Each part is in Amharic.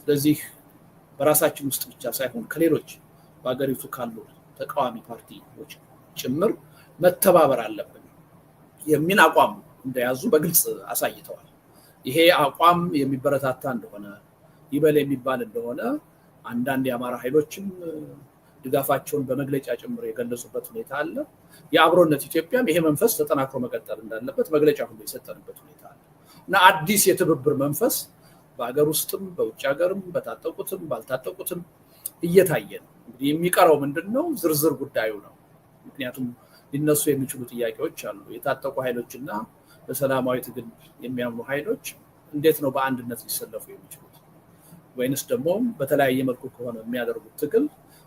ስለዚህ በራሳችን ውስጥ ብቻ ሳይሆን ከሌሎች በአገሪቱ ካሉ ተቃዋሚ ፓርቲዎች ጭምር መተባበር አለብን የሚል አቋም እንደያዙ በግልጽ አሳይተዋል። ይሄ አቋም የሚበረታታ እንደሆነ ይበል የሚባል እንደሆነ አንዳንድ የአማራ ኃይሎችም ድጋፋቸውን በመግለጫ ጭምር የገለጹበት ሁኔታ አለ። የአብሮነት ኢትዮጵያም ይሄ መንፈስ ተጠናክሮ መቀጠል እንዳለበት መግለጫ ሁሉ የሰጠንበት ሁኔታ አለ እና አዲስ የትብብር መንፈስ በአገር ውስጥም በውጭ ሀገርም በታጠቁትም ባልታጠቁትም እየታየ ነው። እንግዲህ የሚቀረው ምንድነው? ዝርዝር ጉዳዩ ነው። ምክንያቱም ሊነሱ የሚችሉ ጥያቄዎች አሉ። የታጠቁ ኃይሎችና በሰላማዊ ትግል የሚያምኑ ኃይሎች እንዴት ነው በአንድነት ሊሰለፉ የሚችሉት? ወይንስ ደግሞ በተለያየ መልኩ ከሆነ የሚያደርጉት ትግል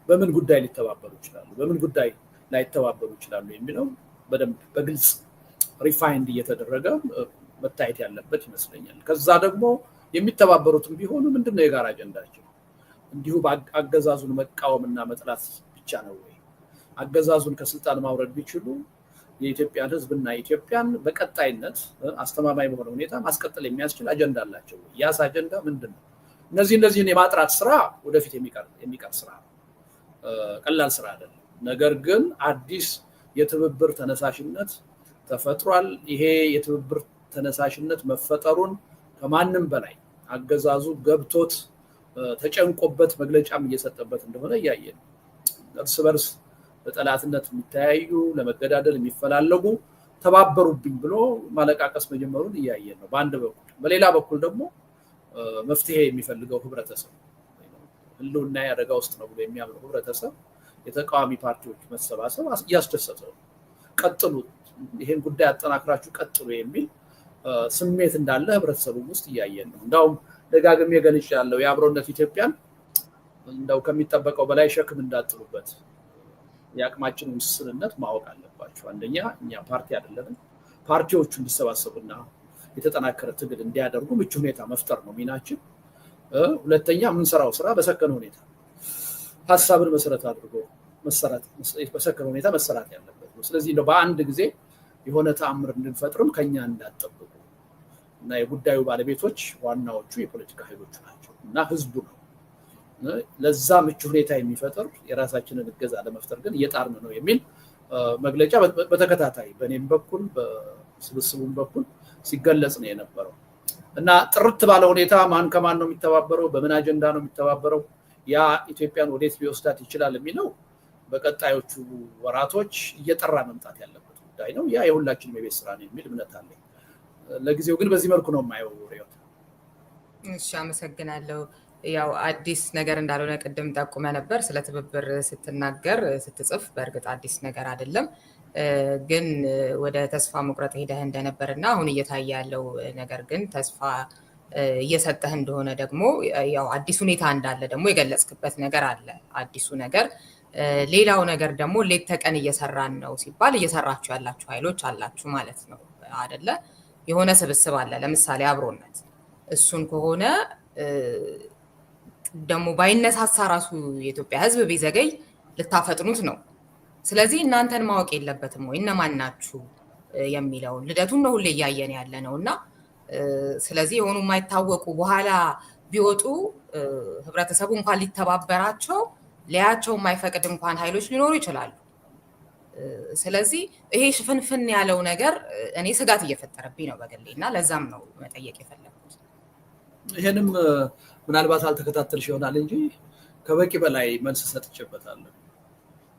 በምን ጉዳይ ሊተባበሩ ይችላሉ፣ በምን ጉዳይ ላይተባበሩ ይችላሉ የሚለው በደንብ በግልጽ ሪፋይንድ እየተደረገ መታየት ያለበት ይመስለኛል። ከዛ ደግሞ የሚተባበሩትም ቢሆኑ ምንድነው የጋራ አጀንዳቸው? እንዲሁ አገዛዙን መቃወምና መጥላት ብቻ ነው ወይ? አገዛዙን ከስልጣን ማውረድ ቢችሉ የኢትዮጵያን ሕዝብና ኢትዮጵያን በቀጣይነት አስተማማኝ በሆነ ሁኔታ ማስቀጠል የሚያስችል አጀንዳ አላቸው ወይ? ያስ አጀንዳ ምንድነው? እነዚህን የማጥራት ስራ ወደፊት የሚቀር ስራ ነው። ቀላል ስራ አይደለም። ነገር ግን አዲስ የትብብር ተነሳሽነት ተፈጥሯል። ይሄ የትብብር ተነሳሽነት መፈጠሩን ከማንም በላይ አገዛዙ ገብቶት ተጨንቆበት መግለጫም እየሰጠበት እንደሆነ እያየን ነው። እርስ በርስ በጠላትነት የሚተያዩ ለመገዳደል የሚፈላለጉ ተባበሩብኝ ብሎ ማለቃቀስ መጀመሩን እያየን ነው በአንድ በኩል። በሌላ በኩል ደግሞ መፍትሄ የሚፈልገው ህብረተሰብ ህልውና አደጋ ውስጥ ነው ብሎ የሚያምነው ህብረተሰብ የተቃዋሚ ፓርቲዎች መሰባሰብ እያስደሰተው ቀጥሉ፣ ይሄን ጉዳይ አጠናክራችሁ ቀጥሉ የሚል ስሜት እንዳለ ህብረተሰቡ ውስጥ እያየን ነው። እንዳውም ደጋግሜ ገልጫለሁ፣ የአብሮነት ኢትዮጵያን እንደው ከሚጠበቀው በላይ ሸክም እንዳጥሉበት የአቅማችን ውስንነት ማወቅ አለባቸው። አንደኛ እኛ ፓርቲ አይደለንም። ፓርቲዎቹ እንዲሰባሰቡና የተጠናከረ ትግል እንዲያደርጉ ምቹ ሁኔታ መፍጠር ነው ሚናችን። ሁለተኛ የምንሰራው ስራ በሰከነ ሁኔታ ሀሳብን መሰረት አድርጎ በሰከነ ሁኔታ መሰራት ያለበት ነው። ስለዚህ እንደው በአንድ ጊዜ የሆነ ተአምር እንድንፈጥርም ከኛ እንዳጠብቁ እና የጉዳዩ ባለቤቶች ዋናዎቹ የፖለቲካ ኃይሎች ናቸው እና ህዝቡ ነው። ለዛ ምቹ ሁኔታ የሚፈጥር የራሳችንን እገዛ ለመፍጠር ግን እየጣርን ነው የሚል መግለጫ በተከታታይ በእኔም በኩል በስብስቡም በኩል ሲገለጽ ነው የነበረው እና ጥርት ባለ ሁኔታ ማን ከማን ነው የሚተባበረው፣ በምን አጀንዳ ነው የሚተባበረው፣ ያ ኢትዮጵያን ወዴት ሊወስዳት ይችላል የሚለው በቀጣዮቹ ወራቶች እየጠራ መምጣት ያለበት ጉዳይ ነው። ያ የሁላችንም የቤት ስራ ነው የሚል እምነት አለኝ። ለጊዜው ግን በዚህ መልኩ ነው የማየው። ሪዮት እሺ፣ አመሰግናለሁ። ያው አዲስ ነገር እንዳልሆነ ቅድም ጠቁመ ነበር ስለ ትብብር ስትናገር ስትጽፍ። በእርግጥ አዲስ ነገር አይደለም፣ ግን ወደ ተስፋ መቁረጥ ሄደህ እንደነበር እና አሁን እየታየ ያለው ነገር ግን ተስፋ እየሰጠህ እንደሆነ ደግሞ ያው አዲስ ሁኔታ እንዳለ ደግሞ የገለጽክበት ነገር አለ። አዲሱ ነገር ሌላው ነገር ደግሞ ሌት ተቀን እየሰራን ነው ሲባል እየሰራችሁ ያላችሁ ኃይሎች አላችሁ ማለት ነው አይደለ? የሆነ ስብስብ አለ፣ ለምሳሌ አብሮነት። እሱን ከሆነ ደግሞ ባይነሳሳ ራሱ የኢትዮጵያ ሕዝብ ቢዘገይ ልታፈጥኑት ነው። ስለዚህ እናንተን ማወቅ የለበትም ወይ እነማን ናችሁ የሚለውን ልደቱን ነው ሁሌ እያየን ያለ ነው እና ስለዚህ የሆኑ የማይታወቁ በኋላ ቢወጡ ህብረተሰቡ እንኳን ሊተባበራቸው ሊያቸው የማይፈቅድ እንኳን ኃይሎች ሊኖሩ ይችላሉ። ስለዚህ ይሄ ሽፍንፍን ያለው ነገር እኔ ስጋት እየፈጠረብኝ ነው በግሌ እና ለዛም ነው መጠየቅ የፈለኩት። ይሄንም ምናልባት አልተከታተልሽ ይሆናል እንጂ ከበቂ በላይ መልስ ሰጥቼበታለሁ።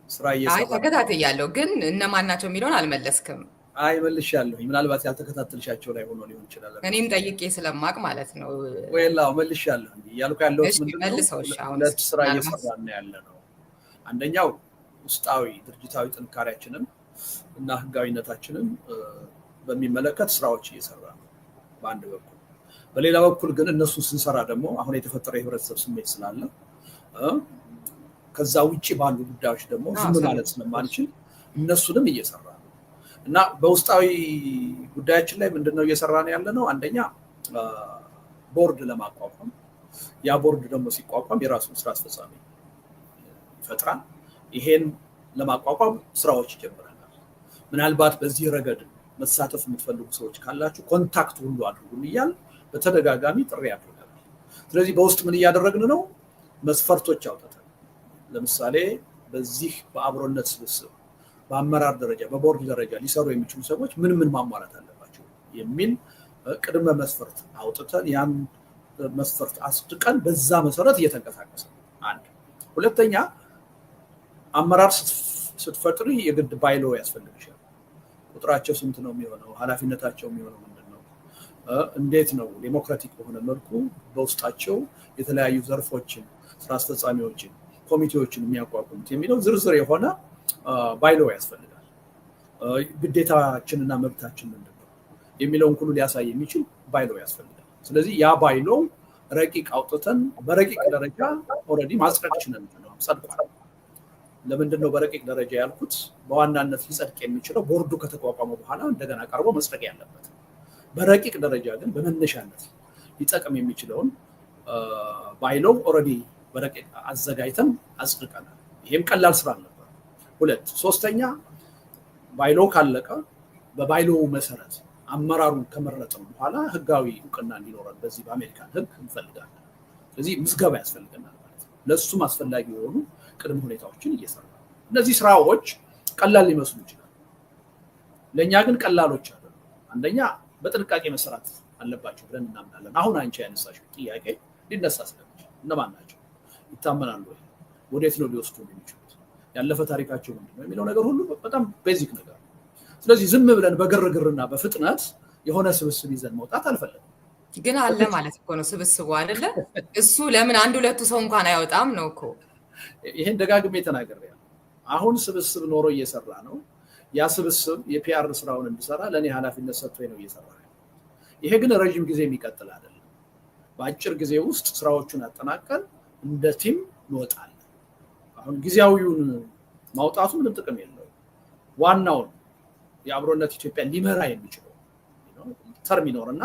ስራ እየሰራ ተከታተያለሁ፣ ግን እነማን ናቸው የሚለውን አልመለስክም። አይ መልሻለሁ። ምናልባት ያልተከታተልሻቸው ላይ ሆኖ ሊሆን ይችላል። እኔም ጠይቄ ስለማቅ ማለት ነው። ወይላው መልሻለሁ ያልኩ ያለው መልሰው ሁለት ስራ እየሰራን ያለ ነው። አንደኛው ውስጣዊ ድርጅታዊ ጥንካሬያችንን እና ህጋዊነታችንን በሚመለከት ስራዎች እየሰራ ነው በአንድ በኩል። በሌላ በኩል ግን እነሱን ስንሰራ ደግሞ አሁን የተፈጠረ የህብረተሰብ ስሜት ስላለ ከዛ ውጪ ባሉ ጉዳዮች ደግሞ ዝም ማለት ስለማንችል እነሱንም እየሰራ ነው እና በውስጣዊ ጉዳያችን ላይ ምንድነው እየሰራን ያለ ነው? አንደኛ ቦርድ ለማቋቋም፣ ያ ቦርድ ደግሞ ሲቋቋም የራሱን ስራ አስፈጻሚ ይፈጥራል። ይሄን ለማቋቋም ስራዎች ይጀምራል። ምናልባት በዚህ ረገድ መሳተፍ የምትፈልጉ ሰዎች ካላችሁ ኮንታክት ሁሉ አድርጉን እያል በተደጋጋሚ ጥሪ አድርገናል። ስለዚህ በውስጥ ምን እያደረግን ነው? መስፈርቶች አውጥተን ለምሳሌ በዚህ በአብሮነት ስብስብ በአመራር ደረጃ በቦርድ ደረጃ ሊሰሩ የሚችሉ ሰዎች ምን ማሟላት አለባቸው የሚል ቅድመ መስፈርት አውጥተን ያን መስፈርት አስድቀን በዛ መሰረት እየተንቀሳቀሰ አንድ። ሁለተኛ አመራር ስትፈጥሪ የግድ ባይሎ ያስፈልግሻል። ቁጥራቸው ስንት ነው የሚሆነው? ኃላፊነታቸው የሚሆነው ምንድነው? እንዴት ነው ዴሞክራቲክ በሆነ መልኩ በውስጣቸው የተለያዩ ዘርፎችን፣ ስራ አስፈጻሚዎችን፣ ኮሚቴዎችን የሚያቋቁሙት የሚለው ዝርዝር የሆነ ባይሎ ያስፈልጋል። ግዴታችንና መብታችን ምንድነው የሚለውን ሁሉ ሊያሳይ የሚችል ባይሎ ያስፈልጋል። ስለዚህ ያ ባይሎ ረቂቅ አውጥተን በረቂቅ ደረጃ ኦልሬዲ ማጽደቅ ችለን ነው ጸድቋል። ለምንድነው በረቂቅ ደረጃ ያልኩት? በዋናነት ሊጸድቅ የሚችለው ቦርዱ ከተቋቋመ በኋላ እንደገና ቀርቦ መጽደቅ ያለበት። በረቂቅ ደረጃ ግን በመነሻነት ሊጠቅም የሚችለውን ባይሎ ኦልሬዲ በረቂቅ አዘጋጅተን አጽድቀናል። ይሄም ቀላል ስራ ነበር። ሁለት ሶስተኛ ባይሎ ካለቀ በባይሎ መሰረት አመራሩን ከመረጥን በኋላ ህጋዊ እውቅና እንዲኖረን በዚህ በአሜሪካን ህግ እንፈልጋለን። ስለዚህ ምዝገባ ያስፈልገናል ማለት ነው። ለሱም አስፈላጊ የሆኑ ቅድመ ሁኔታዎችን እየሰራ እነዚህ ስራዎች ቀላል ሊመስሉ ይችላል። ለኛ ግን ቀላሎች አይደሉም። አንደኛ በጥንቃቄ መሰራት አለባቸው ብለን እናምናለን። አሁን አንቺ ያነሳሽው ጥያቄ ሊነሳ ስለሚችል እነማን ናቸው? ይታመናሉ ወይ? ወዴት ነው ሊወስዱ የሚችሉት? ያለፈ ታሪካቸው ምንድነው የሚለው ነገር ሁሉ በጣም ቤዚክ ነገር ነው። ስለዚህ ዝም ብለን በግርግርና በፍጥነት የሆነ ስብስብ ይዘን መውጣት አልፈለግም። ግን አለ ማለት እኮ ነው ስብስቡ አይደለ? እሱ ለምን አንድ ሁለቱ ሰው እንኳን አይወጣም ነው እኮ። ይሄን ደጋግሜ ተናግሬያለሁ። አሁን ስብስብ ኖሮ እየሰራ ነው። ያ ስብስብ የፒአር ስራውን እንዲሰራ ለኔ ኃላፊነት ሰጥቶ ነው እየሰራ ነው። ይሄ ግን ረጅም ጊዜ የሚቀጥል አይደለም። በአጭር ጊዜ ውስጥ ስራዎቹን አጠናቀን እንደ ቲም እንወጣለን። አሁን ጊዜያዊውን ማውጣቱ ምንም ጥቅም የለውም። ዋናውን የአብሮነት ኢትዮጵያ ሊመራ የሚችለው ተርም ይኖርና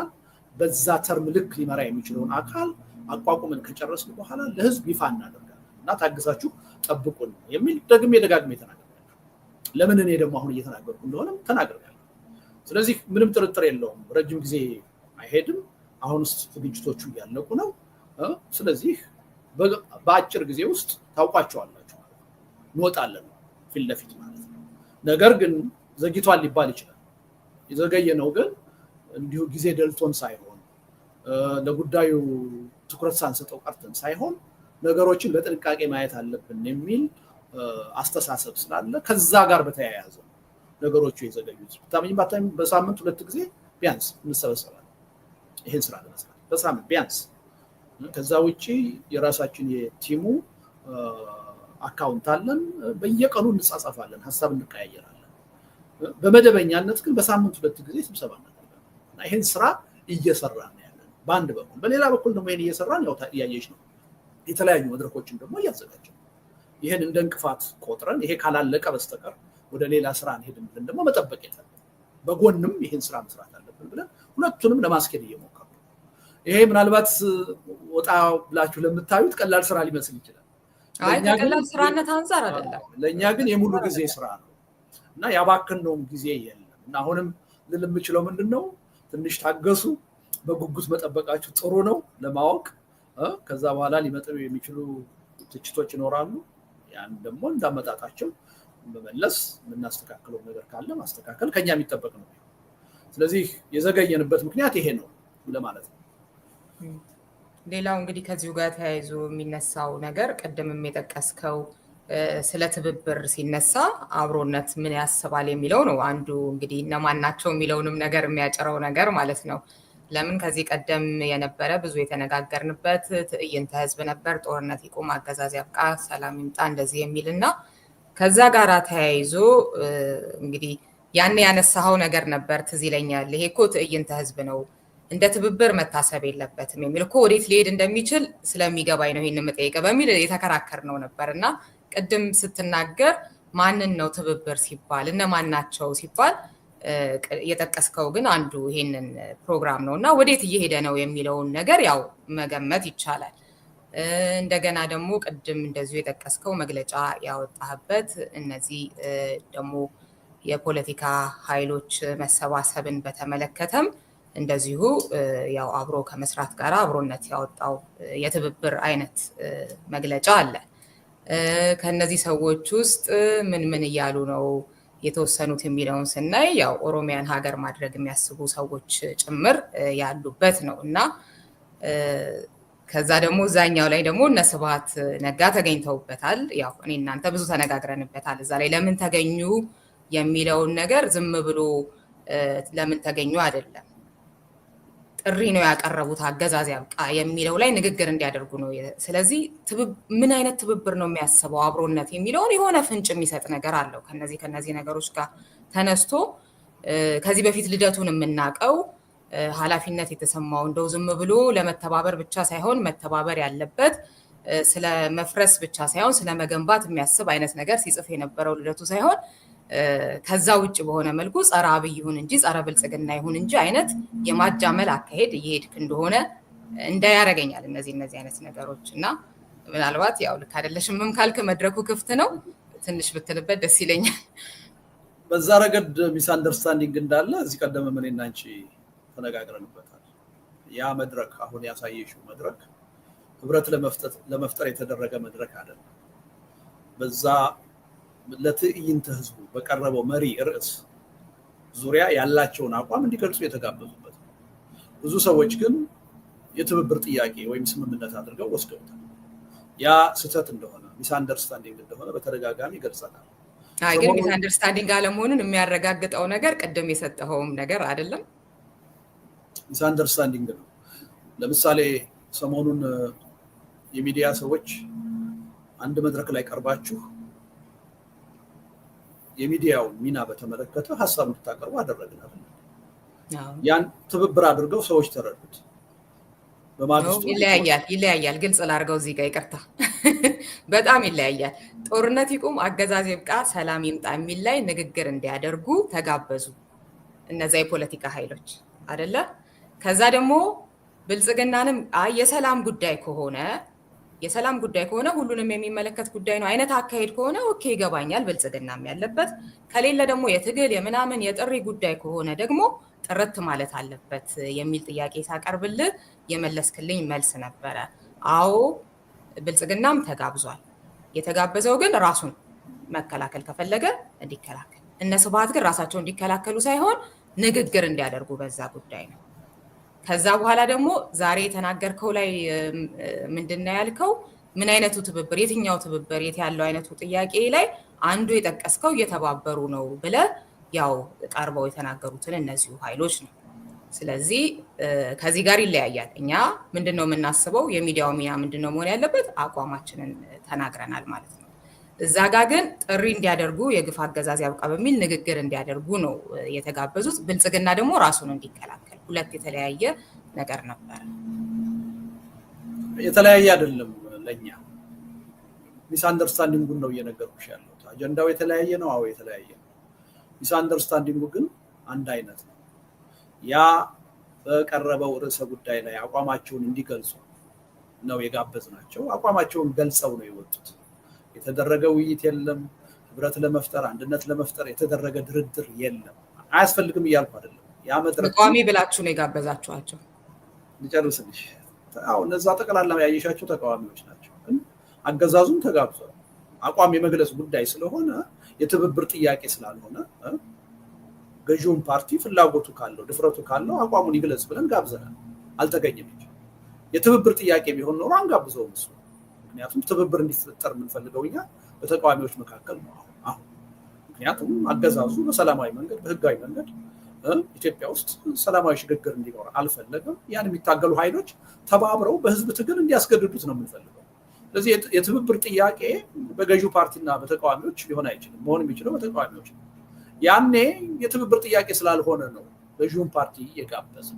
በዛ ተርም ልክ ሊመራ የሚችለውን አካል አቋቁመን ከጨረስን በኋላ ለህዝብ ይፋ እናደርጋለን እና ታግሳችሁ ጠብቁን የሚል ደግሜ ደጋግሜ ተናግሬያለሁ። ለምን እኔ ደግሞ አሁን እየተናገርኩ እንደሆነም ተናግሬያለሁ። ስለዚህ ምንም ጥርጥር የለውም ረጅም ጊዜ አይሄድም። አሁን ዝግጅቶቹ እያለቁ ነው። ስለዚህ በአጭር ጊዜ ውስጥ ታውቋቸዋላችሁ ማለት ነው። እንወጣለን ፊት ለፊት ማለት ነው። ነገር ግን ዘግይቷል ሊባል ይችላል። የዘገየ ነው ግን እንዲሁ ጊዜ ደልቶን ሳይሆን ለጉዳዩ ትኩረት ሳንሰጠው ቀርተን ሳይሆን ነገሮችን በጥንቃቄ ማየት አለብን የሚል አስተሳሰብ ስላለ ከዛ ጋር በተያያዘ ነገሮቹ የዘገዩት። ታምኝ በሳምንት 2 ጊዜ ቢያንስ እንሰበሰባለን ይሄን ስራ ለመስራት በሳምንት ቢያንስ። ከዛ ውጪ የራሳችን የቲሙ አካውንት አለን። በየቀኑ እንጻጻፋለን፣ ሀሳብ እንቀያየራለን። በመደበኛነት ግን በሳምንት 2 ጊዜ ስብሰባ እናደርጋለን እና ይሄን ስራ እየሰራን ያለን በአንድ በኩል። በሌላ በኩል ደግሞ ይሄን እየሰራን ያው እያየሽ ነው የተለያዩ መድረኮችን ደግሞ እያዘጋጀን ይሄን እንደ እንቅፋት ቆጥረን ይሄ ካላለቀ በስተቀር ወደ ሌላ ስራ እንሄድም ብለን ደግሞ መጠበቅ የለም። በጎንም ይሄን ስራ መስራት አለብን ብለን ሁለቱንም ለማስኬድ እየሞከሩ ነው። ይሄ ምናልባት ወጣ ብላችሁ ለምታዩት ቀላል ስራ ሊመስል ይችላል። አይ ከቀላል ስራነት አንፃር አይደለም። ለኛ ግን የሙሉ ጊዜ ስራ ነው እና ያባከነውም ጊዜ የለም። እና አሁንም ልል የምችለው ምንድነው ትንሽ ታገሱ። በጉጉት መጠበቃችሁ ጥሩ ነው ለማወቅ። ከዛ በኋላ ሊመጡ የሚችሉ ትችቶች ይኖራሉ። ያን ደግሞ እንዳመጣጣቸው መመለስ፣ የምናስተካክለው ነገር ካለ ማስተካከል ከኛ የሚጠበቅ ነው። ስለዚህ የዘገየንበት ምክንያት ይሄ ነው ለማለት ነው። ሌላው እንግዲህ ከዚሁ ጋር ተያይዞ የሚነሳው ነገር ቅድምም የጠቀስከው ስለ ትብብር ሲነሳ አብሮነት ምን ያስባል የሚለው ነው አንዱ። እንግዲህ እነማን ናቸው የሚለውንም ነገር የሚያጭረው ነገር ማለት ነው። ለምን ከዚህ ቀደም የነበረ ብዙ የተነጋገርንበት ትዕይንተ ህዝብ ነበር። ጦርነት ይቁም፣ አገዛዝ ያብቃ፣ ሰላም ይምጣ እንደዚህ የሚልና ከዛ ጋር ተያይዞ እንግዲህ ያን ያነሳው ነገር ነበር ትዝ ይለኛል። ይሄ እኮ ትዕይንተ ህዝብ ነው እንደ ትብብር መታሰብ የለበትም የሚል እኮ ወዴት ሊሄድ እንደሚችል ስለሚገባኝ ነው ይሄን የምጠይቀው በሚል የተከራከርነው ነበርና ቅድም ስትናገር ማንን ነው ትብብር ሲባል እነማን ናቸው ሲባል የጠቀስከው ግን አንዱ ይሄንን ፕሮግራም ነውና ወዴት እየሄደ ነው የሚለውን ነገር ያው መገመት ይቻላል። እንደገና ደግሞ ቅድም እንደዚሁ የጠቀስከው መግለጫ ያወጣህበት እነዚህ ደግሞ የፖለቲካ ኃይሎች መሰባሰብን በተመለከተም እንደዚሁ ያው አብሮ ከመስራት ጋር አብሮነት ያወጣው የትብብር አይነት መግለጫ አለ። ከነዚህ ሰዎች ውስጥ ምን ምን እያሉ ነው የተወሰኑት የሚለውን ስናይ ያው ኦሮሚያን ሀገር ማድረግ የሚያስቡ ሰዎች ጭምር ያሉበት ነው እና ከዛ ደግሞ እዛኛው ላይ ደግሞ እነ ስብሐት ነጋ ተገኝተውበታል። ያው እኔ እናንተ ብዙ ተነጋግረንበታል። እዛ ላይ ለምን ተገኙ የሚለውን ነገር ዝም ብሎ ለምን ተገኙ አይደለም፣ ጥሪ ነው ያቀረቡት አገዛዝ ያብቃ የሚለው ላይ ንግግር እንዲያደርጉ ነው። ስለዚህ ምን አይነት ትብብር ነው የሚያስበው አብሮነት የሚለውን የሆነ ፍንጭ የሚሰጥ ነገር አለው። ከነዚህ ነገሮች ጋር ተነስቶ ከዚህ በፊት ልደቱን የምናውቀው ኃላፊነት የተሰማው እንደው ዝም ብሎ ለመተባበር ብቻ ሳይሆን መተባበር ያለበት ስለ መፍረስ ብቻ ሳይሆን ስለ መገንባት የሚያስብ አይነት ነገር ሲጽፍ የነበረው ልደቱ ሳይሆን ከዛ ውጭ በሆነ መልኩ ጸረ አብይ ይሁን እንጂ ጸረ ብልጽግና ይሁን እንጂ አይነት የማጃመል አካሄድ እየሄድክ እንደሆነ እንዳያረገኛል እነዚህ አይነት ነገሮች እና ምናልባት ያው ልክ አይደለሽምም ካልክ መድረኩ ክፍት ነው፣ ትንሽ ብትልበት ደስ ይለኛል። በዛ ረገድ ሚስ አንደርስታንዲንግ እንዳለ እዚህ ቀደም እኔና አንቺ ተነጋግረንበታል። ያ መድረክ አሁን ያሳየሽው መድረክ ህብረት ለመፍጠር የተደረገ መድረክ አይደለም። በዛ ለትዕይንተ ህዝቡ በቀረበው መሪ ርዕስ ዙሪያ ያላቸውን አቋም እንዲገልጹ የተጋበዙበት ነው። ብዙ ሰዎች ግን የትብብር ጥያቄ ወይም ስምምነት አድርገው ወስደውታል። ያ ስህተት እንደሆነ ሚስ አንደርስታንዲንግ እንደሆነ በተደጋጋሚ ገልጸናል። ግን ሚስ አንደርስታንዲንግ አለመሆኑን የሚያረጋግጠው ነገር ቅድም የሰጠኸውም ነገር አይደለም፣ ሚስ አንደርስታንዲንግ ነው። ለምሳሌ ሰሞኑን የሚዲያ ሰዎች አንድ መድረክ ላይ ቀርባችሁ የሚዲያው ሚና በተመለከተ ሀሳብ እንድታቀርቡ አደረግን አይደል? ያን ትብብር አድርገው ሰዎች ተረዱት። በማግስቱ ይለያያል። ግልጽ ላድርገው እዚህ ጋር ይቅርታ፣ በጣም ይለያያል። ጦርነት ይቁም፣ አገዛዝ ይብቃ፣ ሰላም ይምጣ የሚል ላይ ንግግር እንዲያደርጉ ተጋበዙ እነዛ የፖለቲካ ኃይሎች አይደለ? ከዛ ደግሞ ብልጽግናንም የሰላም ጉዳይ ከሆነ ሁሉንም የሚመለከት ጉዳይ ነው አይነት አካሄድ ከሆነ ኦኬ ይገባኛል፣ ብልጽግናም ያለበት ከሌለ ደግሞ የትግል የምናምን የጥሪ ጉዳይ ከሆነ ደግሞ ጥርት ማለት አለበት የሚል ጥያቄ ሳቀርብልህ የመለስክልኝ መልስ ነበረ። አዎ ብልጽግናም ተጋብዟል። የተጋበዘው ግን ራሱን መከላከል ከፈለገ እንዲከላከል፣ እነ ስብሐት ግን ራሳቸው እንዲከላከሉ ሳይሆን ንግግር እንዲያደርጉ በዛ ጉዳይ ነው። ከዛ በኋላ ደግሞ ዛሬ የተናገርከው ላይ ምንድነው ያልከው? ምን አይነቱ ትብብር፣ የትኛው ትብብር፣ የት ያለው አይነቱ ጥያቄ ላይ አንዱ የጠቀስከው እየተባበሩ ነው ብለህ ያው ቀርበው የተናገሩትን እነዚሁ ኃይሎች ነው። ስለዚህ ከዚህ ጋር ይለያያል። እኛ ምንድነው የምናስበው? የሚዲያው ሚና ምንድነው መሆን ያለበት? አቋማችንን ተናግረናል ማለት ነው። እዛ ጋር ግን ጥሪ እንዲያደርጉ የግፍ አገዛዝ ያብቃ በሚል ንግግር እንዲያደርጉ ነው የተጋበዙት። ብልጽግና ደግሞ ራሱን እንዲከላከል። ሁለት የተለያየ ነገር ነበር። የተለያየ አይደለም። ለኛ ሚስ አንደርስታንዲንጉን ነው እየነገርኩሽ ያለሁት። አጀንዳው የተለያየ ነው። አዎ የተለያየ ነው። ሚስ አንደርስታንዲንጉ ግን አንድ አይነት ነው። ያ በቀረበው ርዕሰ ጉዳይ ላይ አቋማቸውን እንዲገልጹ ነው የጋበዝናቸው። አቋማቸውን ገልጸው ነው የወጡት። የተደረገ ውይይት የለም። ህብረት ለመፍጠር አንድነት ለመፍጠር የተደረገ ድርድር የለም። አያስፈልግም እያልኩ አይደለም። ያ መድረክ ተቃዋሚ ብላችሁ ነው የጋበዛችኋቸው። ልጨርስልሽ። አዎ እነዛ ጠቅላላ ያየሻቸው ተቃዋሚዎች ናቸው። ግን አገዛዙም ተጋብዟል። አቋም የመግለጽ ጉዳይ ስለሆነ የትብብር ጥያቄ ስላልሆነ ገዢውን ፓርቲ ፍላጎቱ ካለው ድፍረቱ ካለው አቋሙን ይግለጽ ብለን ጋብዘናል። አልተገኘም እንጂ የትብብር ጥያቄ ቢሆን ኖሮ አንጋብዘውም እሱ። ምክንያቱም ትብብር እንዲፈጠር የምንፈልገው እኛ በተቃዋሚዎች መካከል ነው አሁን። ምክንያቱም አገዛዙ በሰላማዊ መንገድ በህጋዊ መንገድ ኢትዮጵያ ውስጥ ሰላማዊ ሽግግር እንዲኖር አልፈለገም። ያን የሚታገሉ ኃይሎች ተባብረው በህዝብ ትግል እንዲያስገድዱት ነው የምንፈልገው። ስለዚህ የትብብር ጥያቄ በገዢው ፓርቲና በተቃዋሚዎች ሊሆን አይችልም። መሆን የሚችለው በተቃዋሚዎች ነው። ያኔ የትብብር ጥያቄ ስላልሆነ ነው ገዢውን ፓርቲ የጋበዝ።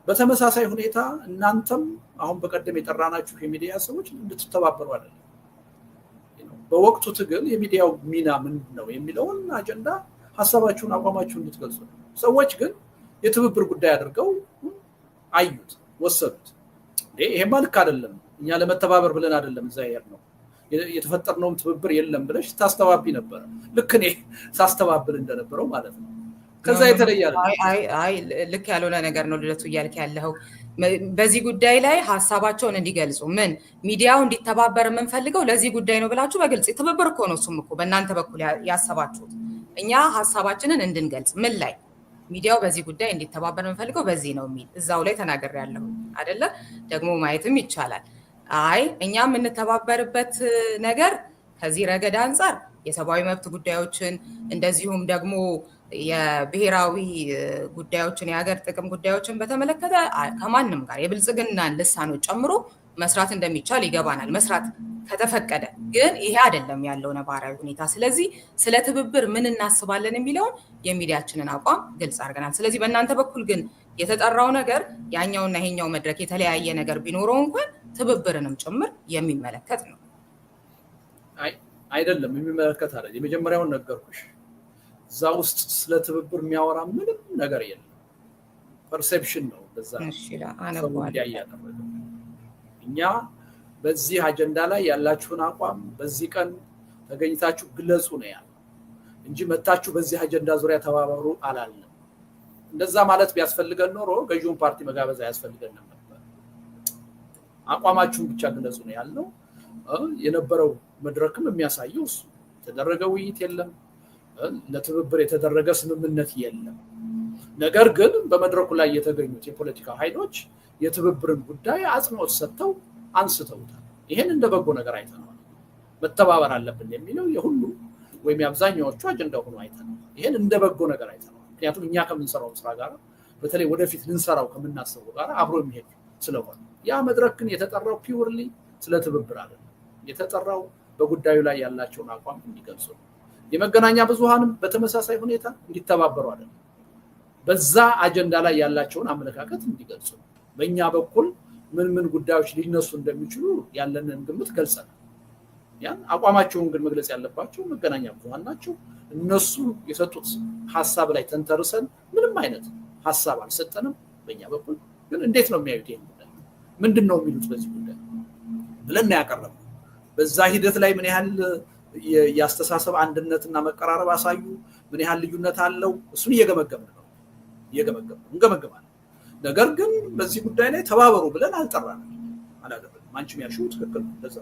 በተመሳሳይ ሁኔታ እናንተም አሁን በቀደም የጠራናችሁ የሚዲያ ሰዎች እንድትተባበሩ አይደለም። በወቅቱ ትግል የሚዲያው ሚና ምንድን ነው የሚለውን አጀንዳ ሀሳባችሁን አቋማችሁን እንድትገልጹ ነው። ሰዎች ግን የትብብር ጉዳይ አድርገው አዩት፣ ወሰዱት። ይሄማ ልክ አይደለም፣ እኛ ለመተባበር ብለን አይደለም እዛ ያልነው፣ የተፈጠርነውም ትብብር የለም ብለሽ ታስተባቢ ነበር። ልክ እኔ ሳስተባብል እንደነበረው ማለት ነው። ከዛ የተለየ አይ ልክ ያልሆነ ነገር ነው ልደቱ እያልክ ያለው። በዚህ ጉዳይ ላይ ሀሳባቸውን እንዲገልጹ ምን ሚዲያው እንዲተባበር የምንፈልገው ለዚህ ጉዳይ ነው ብላችሁ በግልጽ ትብብር እኮ ነው እሱም እኮ በእናንተ በኩል ያሰባችሁት። እኛ ሀሳባችንን እንድንገልጽ ምን ላይ ሚዲያው በዚህ ጉዳይ እንዲተባበር የምንፈልገው በዚህ ነው የሚል እዛው ላይ ተናግሬያለሁ አይደለ? ደግሞ ማየትም ይቻላል። አይ እኛ የምንተባበርበት ነገር ከዚህ ረገድ አንጻር የሰብአዊ መብት ጉዳዮችን እንደዚሁም ደግሞ የብሔራዊ ጉዳዮችን የሀገር ጥቅም ጉዳዮችን በተመለከተ ከማንም ጋር የብልጽግናን ልሳኖች ጨምሮ መስራት እንደሚቻል ይገባናል፣ መስራት ከተፈቀደ። ግን ይሄ አይደለም ያለው ነባራዊ ሁኔታ። ስለዚህ ስለ ትብብር ምን እናስባለን የሚለውን የሚዲያችንን አቋም ግልጽ አድርገናል። ስለዚህ በእናንተ በኩል ግን የተጠራው ነገር ያኛውና ይሄኛው መድረክ የተለያየ ነገር ቢኖረው እንኳን ትብብርንም ጭምር የሚመለከት ነው። አይደለም የሚመለከት አይደል። የመጀመሪያውን ነገርኩሽ። እዛ ውስጥ ስለ ትብብር የሚያወራ ምንም ነገር የለም። ፐርሴፕሽን ነው። በዛ እኛ በዚህ አጀንዳ ላይ ያላችሁን አቋም በዚህ ቀን ተገኝታችሁ ግለጹ ነው ያለው እንጂ መታችሁ በዚህ አጀንዳ ዙሪያ ተባበሩ አላለም። እንደዛ ማለት ቢያስፈልገን ኖሮ ገዢውን ፓርቲ መጋበዝ አያስፈልገንም ነበር። አቋማችሁን ብቻ ግለጹ ነው ያለው። የነበረው መድረክም የሚያሳየው እሱ የተደረገ ውይይት የለም፣ ለትብብር የተደረገ ስምምነት የለም። ነገር ግን በመድረኩ ላይ የተገኙት የፖለቲካ ኃይሎች የትብብርን ጉዳይ አጽንኦት ሰጥተው አንስተውታል። ይሄን እንደ በጎ ነገር አይተናል። መተባበር አለብን የሚለው የሁሉ ወይም የአብዛኛዎቹ አጀንዳ ሆኖ አይተናል። ይሄን እንደ በጎ ነገር አይተናል። ምክንያቱም እኛ ከምንሰራው ስራ ጋር በተለይ ወደፊት ልንሰራው ከምናስበው ጋር አብሮ የሚሄድ ስለሆነ ያ መድረክ ግን የተጠራው ፒውርሊ ስለ ትብብር አይደለም። የተጠራው በጉዳዩ ላይ ያላቸውን አቋም እንዲገልጹ ነው። የመገናኛ ብዙሃንም በተመሳሳይ ሁኔታ እንዲተባበሩ አይደለም፣ በዛ አጀንዳ ላይ ያላቸውን አመለካከት እንዲገልጹ ነው። በእኛ በኩል ምን ጉዳዮች ሊነሱ እንደሚችሉ ያለንን ግምት ገልጸናል። ያን አቋማቸውን ግን መግለጽ ያለባቸው መገናኛ ብዙሃን ናቸው። እነሱ የሰጡት ሀሳብ ላይ ተንተርሰን ምንም አይነት ሀሳብ አልሰጠንም። በእኛ በኩል ግን እንዴት ነው የሚያዩት ይሄን ጉዳይ ምንድን ነው የሚሉት በዚህ ጉዳይ ብለን ያቀረብነው። በዛ ሂደት ላይ ምን ያህል የአስተሳሰብ አንድነትና መቀራረብ አሳዩ፣ ምን ያህል ልዩነት አለው፣ እሱን እየገመገምን ነው እንገመገማለን። ነገር ግን በዚህ ጉዳይ ላይ ተባበሩ ብለን አልጠራንም፣ አላደረግንም። አንቺም ያልሽው ትክክል ነው። ለዛ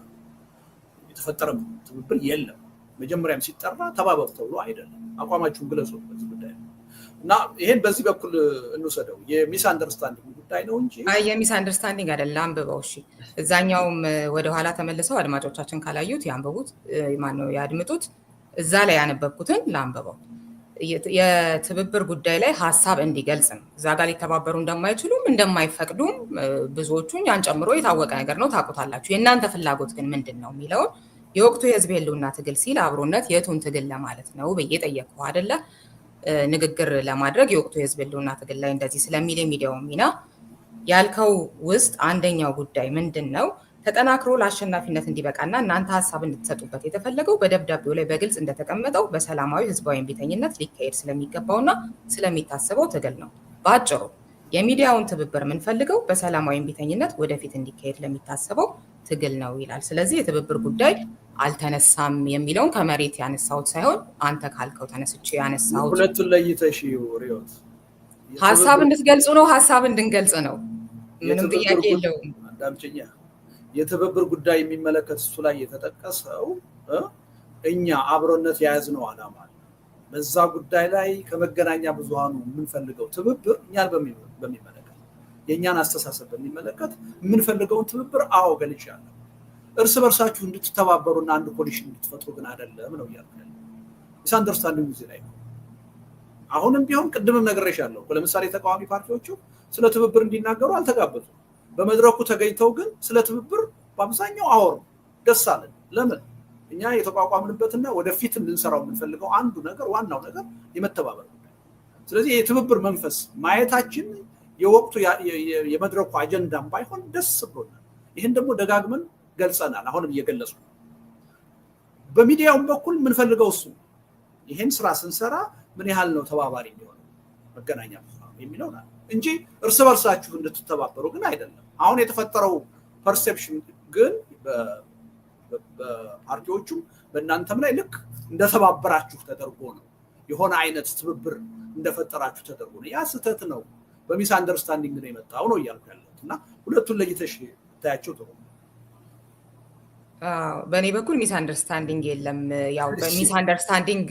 የተፈጠረም ትብብር የለም። መጀመሪያም ሲጠራ ተባበሩ ተብሎ አይደለም። አቋማችሁን ግለጹ በዚህ ጉዳይ እና ይሄን በዚህ በኩል እንውሰደው። የሚስ አንደርስታንዲንግ ጉዳይ ነው እንጂ የሚስ አንደርስታንዲንግ አይደለም። አንብበው እሺ። እዛኛውም ወደኋላ ተመልሰው አድማጮቻችን ካላዩት ያንብቡት፣ ማነው ያድምጡት። እዛ ላይ ያነበብኩትን ላንብበው። የትብብር ጉዳይ ላይ ሀሳብ እንዲገልጽ ነው። እዛ ጋር ሊተባበሩ እንደማይችሉም እንደማይፈቅዱም ብዙዎቹ እኛን ጨምሮ የታወቀ ነገር ነው፣ ታውቁታላችሁ። የእናንተ ፍላጎት ግን ምንድን ነው የሚለውን የወቅቱ የህዝብ የህልውና ትግል ሲል አብሮነት የቱን ትግል ለማለት ነው ብዬ ጠየቅኩ አይደለ? ንግግር ለማድረግ የወቅቱ የህዝብ ህልውና ትግል ላይ እንደዚህ ስለሚል የሚዲያው ሚና ያልከው ውስጥ አንደኛው ጉዳይ ምንድን ነው? ተጠናክሮ ለአሸናፊነት እንዲበቃና እናንተ ሀሳብ እንድትሰጡበት የተፈለገው በደብዳቤው ላይ በግልጽ እንደተቀመጠው በሰላማዊ ህዝባዊ እምቢተኝነት ሊካሄድ ስለሚገባውና ስለሚታሰበው ትግል ነው። በአጭሩ የሚዲያውን ትብብር የምንፈልገው በሰላማዊ እምቢተኝነት ወደፊት እንዲካሄድ ለሚታሰበው ትግል ነው ይላል። ስለዚህ የትብብር ጉዳይ አልተነሳም የሚለውን ከመሬት ያነሳሁት ሳይሆን አንተ ካልከው ተነስቼ ያነሳሁት። ሁለቱን ለይተሽ ሪዮት ሀሳብ እንድትገልጹ ነው፣ ሀሳብ እንድንገልጽ ነው። ምንም ጥያቄ የለውም። አዳምጪኛ። የትብብር ጉዳይ የሚመለከት እሱ ላይ የተጠቀሰው እኛ አብሮነት የያዝነው ዓላማ አለ። በዛ ጉዳይ ላይ ከመገናኛ ብዙሃኑ የምንፈልገው ትብብር እኛን በሚመለከት የእኛን አስተሳሰብ በሚመለከት የምንፈልገውን ትብብር አዎ ገልጫለሁ። እርስ በርሳችሁ እንድትተባበሩና አንድ ኮሊሽን እንድትፈጥሩ ግን አይደለም ነው እያልኩ ያለው። ሚስ አንደርስታንዲንግ እዚህ ላይ ነው። አሁንም ቢሆን ቅድምም ነግሬሻለሁ። ለምሳሌ ተቃዋሚ ፓርቲዎቹ ስለ ትብብር እንዲናገሩ አልተጋበዙም። በመድረኩ ተገኝተው ግን ስለ ትብብር በአብዛኛው አወሩ። ደስ አለን። ለምን? እኛ የተቋቋምንበትና ወደፊት እንድንሰራው የምንፈልገው አንዱ ነገር ዋናው ነገር የመተባበር ጉዳይ። ስለዚህ የትብብር መንፈስ ማየታችን የወቅቱ የመድረኩ አጀንዳም ባይሆን ደስ ብሎናል። ይህን ደግሞ ደጋግመን ገልጸናል። አሁንም እየገለጹ ነው። በሚዲያውም በኩል የምንፈልገው እሱ ይህን ስራ ስንሰራ ምን ያህል ነው ተባባሪ የሚሆነው መገናኛ ብዙሃን የሚለው እንጂ እርስ በርሳችሁ እንድትተባበሩ ግን አይደለም። አሁን የተፈጠረው ፐርሴፕሽን ግን በፓርቲዎቹም በእናንተም ላይ ልክ እንደተባበራችሁ ተደርጎ ነው የሆነ አይነት ትብብር እንደፈጠራችሁ ተደርጎ ነው። ያ ስህተት ነው። በሚስ አንደርስታንዲንግ ነው የመጣው ነው እያልኩ ያለሁት እና ሁለቱን ለይተሽ ታያቸው ጥሩ። በእኔ በኩል ሚስ አንደርስታንዲንግ የለም። ያው በሚስ አንደርስታንዲንግ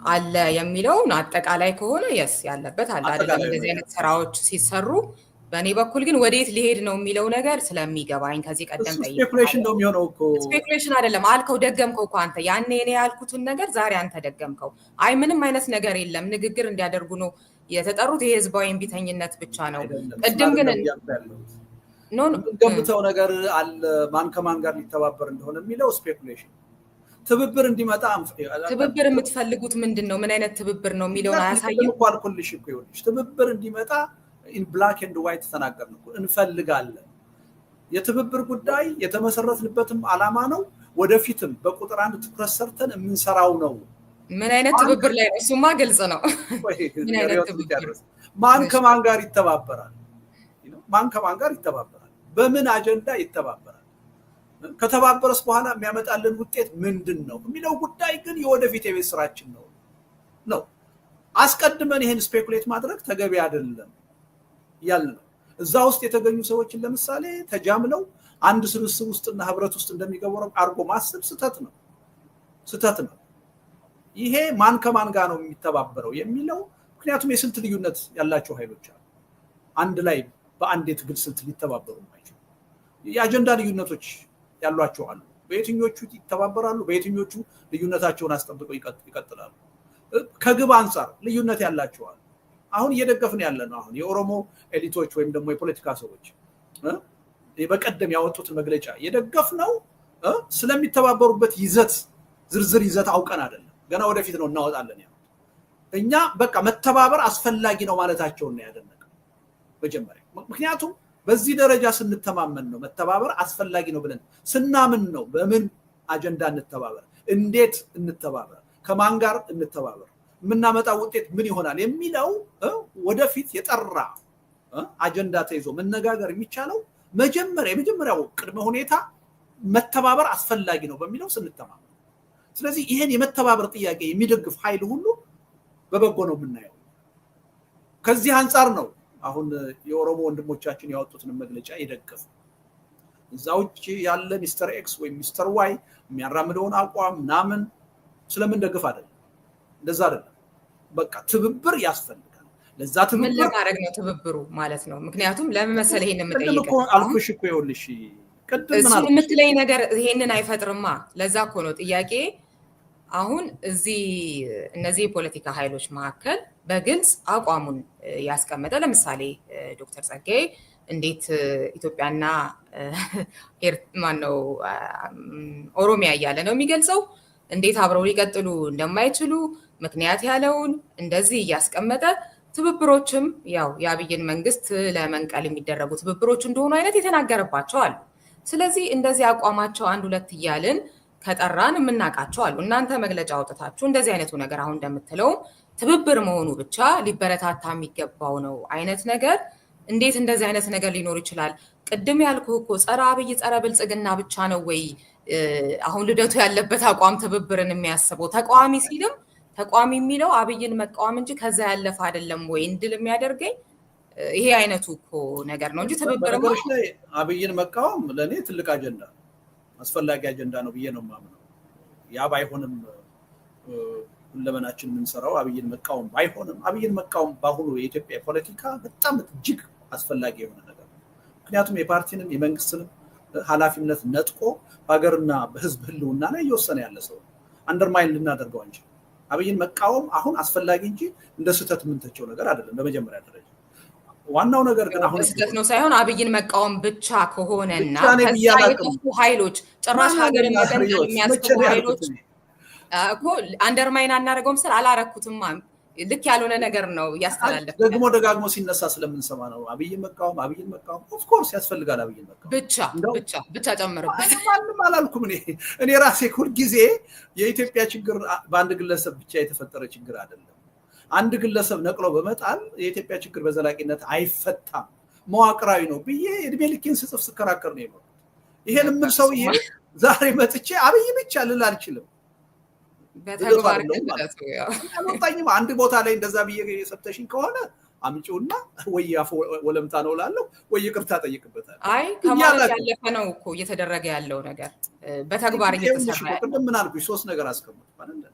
አለ የሚለውን አጠቃላይ ከሆነ የስ ያለበት አለ አይደለም። እንደዚህ አይነት ስራዎች ሲሰሩ በእኔ በኩል ግን ወዴት ሊሄድ ነው የሚለው ነገር ስለሚገባኝ ከዚህ ቀደም ጠይቄ ስፔኩሌሽን ነው የሚሆነው እኮ። ስፔኩሌሽን አይደለም አልከው፣ ደገምከው እኮ አንተ። ያኔ እኔ ያልኩትን ነገር ዛሬ አንተ ደገምከው። አይ ምንም አይነት ነገር የለም፣ ንግግር እንዲያደርጉ ነው የተጠሩት፣ ይሄ ህዝባዊ እምቢተኝነት ብቻ ነው። ቅድም ግን ገምተው ነገር አለ ማን ከማን ጋር ሊተባበር እንደሆነ የሚለው ስፔኩሌሽን። ትብብር እንዲመጣ ትብብር የምትፈልጉት ምንድን ነው? ምን አይነት ትብብር ነው የሚለውን አያሳየም እኮ አልኩልሽ እኮ። ይኸውልሽ ትብብር እንዲመጣ ኢን ብላክ ኤንድ ዋይት ተናገርን እኮ። እንፈልጋለን። የትብብር ጉዳይ የተመሰረትንበትም ዓላማ ነው። ወደፊትም በቁጥር አንድ ትኩረት ሰርተን የምንሰራው ነው። ምን አይነት ትብብር ላይ ነው? እሱማ ግልጽ ነው። ምን አይነት ትብብር? ማን ከማን ጋር ይተባበራል? ማን ከማን ጋር ይተባበራል? በምን አጀንዳ ይተባበራል? ከተባበረስ በኋላ የሚያመጣልን ውጤት ምንድን ነው የሚለው ጉዳይ ግን የወደፊት የቤት ስራችን ነው። አስቀድመን ይሄን ስፔኩሌት ማድረግ ተገቢ አይደለም ያለ ነው። እዛ ውስጥ የተገኙ ሰዎችን ለምሳሌ ተጃምለው አንድ ስብስብ ውስጥና ህብረት ውስጥ እንደሚገቡ አርጎ ማሰብ ስህተት ነው። ይሄ ማን ከማን ጋር ነው የሚተባበረው የሚለው ምክንያቱም የስልት ልዩነት ያላቸው ኃይሎች አሉ። አንድ ላይ በአንድ የትግል ስልት ሊተባበሩ የማይችሉ የአጀንዳ ልዩነቶች ያሏቸው አሉ። በየትኞቹ ይተባበራሉ፣ በየትኞቹ ልዩነታቸውን አስጠብቀው ይቀጥላሉ። ከግብ አንጻር ልዩነት ያላቸው አሉ። አሁን እየደገፍን ያለ ነው። አሁን የኦሮሞ ኤሊቶች ወይም ደግሞ የፖለቲካ ሰዎች በቀደም ያወጡትን መግለጫ የደገፍነው ስለሚተባበሩበት ዝርዝር ይዘት አውቀን አይደለም። ገና ወደፊት ነው እናወጣለን። እኛ በቃ መተባበር አስፈላጊ ነው ማለታቸውን ነው ያደነቀው መጀመሪያ። ምክንያቱም በዚህ ደረጃ ስንተማመን ነው መተባበር አስፈላጊ ነው ብለን ስናምን ነው። በምን አጀንዳ እንተባበር፣ እንዴት እንተባበር፣ ከማን ጋር እንተባበር፣ የምናመጣው ውጤት ምን ይሆናል የሚለው ወደፊት የጠራ አጀንዳ ተይዞ መነጋገር የሚቻለው የመጀመሪያው ቅድመ ሁኔታ መተባበር አስፈላጊ ነው በሚለው ስንተማመን። ስለዚህ ይሄን የመተባበር ጥያቄ የሚደግፍ ኃይል ሁሉ በበጎ ነው የምናየው። ከዚህ አንጻር ነው አሁን የኦሮሞ ወንድሞቻችን ያወጡትን መግለጫ የደገፉ። እዛ ውጭ ያለ ሚስተር ኤክስ ወይም ሚስተር ዋይ የሚያራምደውን አቋም ምናምን ስለምንደግፍ አይደለም፣ እንደዛ አይደለም። በቃ ትብብር ያስፈልጋል። ለዛ ትብብር ምን ለማድረግ ነው ትብብሩ ማለት ነው? ምክንያቱም ለምን መሰለህ ይሄን የምጠይቀው አልኩሽ እኮ ይኸውልሽ፣ ቅድም እሱ የምትለኝ ነገር ይሄንን አይፈጥርማ። ለዛ እኮ ነው ጥያቄ። አሁን እነዚህ የፖለቲካ ኃይሎች መካከል በግልጽ አቋሙን ያስቀመጠ ለምሳሌ ዶክተር ጸጋዬ እንዴት ኢትዮጵያና ማነው ኦሮሚያ እያለ ነው የሚገልጸው፣ እንዴት አብረው ሊቀጥሉ እንደማይችሉ ምክንያት ያለውን እንደዚህ እያስቀመጠ ትብብሮችም ያው የአብይን መንግስት ለመንቀል የሚደረጉ ትብብሮች እንደሆኑ አይነት የተናገረባቸው አሉ። ስለዚህ እንደዚህ አቋማቸው አንድ ሁለት እያልን ከጠራን የምናውቃቸው አሉ። እናንተ መግለጫ አውጥታችሁ እንደዚህ አይነቱ ነገር አሁን እንደምትለው ትብብር መሆኑ ብቻ ሊበረታታ የሚገባው ነው አይነት ነገር እንዴት እንደዚህ አይነት ነገር ሊኖር ይችላል? ቅድም ያልኩህ እኮ ጸረ አብይ ጸረ ብልጽግና ብቻ ነው ወይ አሁን ልደቱ ያለበት አቋም ትብብርን የሚያስበው? ተቃዋሚ ሲልም ተቃዋሚ የሚለው አብይን መቃወም እንጂ ከዛ ያለፈ አይደለም ወይ እንድል የሚያደርገኝ ይሄ አይነቱ እኮ ነገር ነው እንጂ ትብብር ላይ አብይን መቃወም ለኔ ትልቅ አጀንዳ አስፈላጊ አጀንዳ ነው ብዬ ነው የማምነው። ያ ባይሆንም ሁለመናችን የምንሰራው አብይን መቃወም ባይሆንም አብይን መቃወም ባሁኑ የኢትዮጵያ ፖለቲካ በጣም እጅግ አስፈላጊ የሆነ ነገር ነው። ምክንያቱም የፓርቲንም የመንግስትንም ኃላፊነት ነጥቆ በሀገርና በህዝብ ህልውና ላይ እየወሰነ ያለ ሰው አንደርማይን ልናደርገው አንችልም። አብይን መቃወም አሁን አስፈላጊ እንጂ እንደ ስህተት የምንተቸው ነገር አይደለም። በመጀመሪያ ደረጃ ዋናው ነገር ግን አሁን ስህተት ነው ሳይሆን አብይን መቃወም ብቻ ከሆነና ከዛ የጠፉ ኃይሎች ጭራሽ ሀገርን መገንጠል የሚያስቡ ኃይሎች እኮ አንደርማይን አናደርገውም ስል አላረኩትም። ልክ ያልሆነ ነገር ነው እያስተላለፈ ደግሞ ደጋግሞ ሲነሳ ስለምንሰማ ነው። አብይን መቃወም ኦፍ ኮርስ ያስፈልጋል። አብይን መቃወም ብቻ ጨምርበት። ማንም አላልኩም። እኔ ራሴ ሁል ጊዜ የኢትዮጵያ ችግር በአንድ ግለሰብ ብቻ የተፈጠረ ችግር አይደለም። አንድ ግለሰብ ነቅሎ በመጣል የኢትዮጵያ ችግር በዘላቂነት አይፈታም፣ መዋቅራዊ ነው ብዬ እድሜ ልኬን ስጽፍ ስከራከር ነው የኖርኩት። ይሄን ምን ሰውዬ ዛሬ መጥቼ አብይ ብቻ ልል አልችልም። በተግባር አልወጣኝም። አንድ ቦታ ላይ እንደዛ ብዬ የሰጠሽኝ ከሆነ አምጪውና ወይ አፎ ወለምታ ነው ላለው ወይ ይቅርታ ጠይቅበታል። አይ ከማለት ያለፈ ነው እኮ እየተደረገ ያለው ነገር በተግባር እየተሰራ ያለው። ቅድም ምን አልኩሽ? 3 ነገር አስቀምጥ ማለት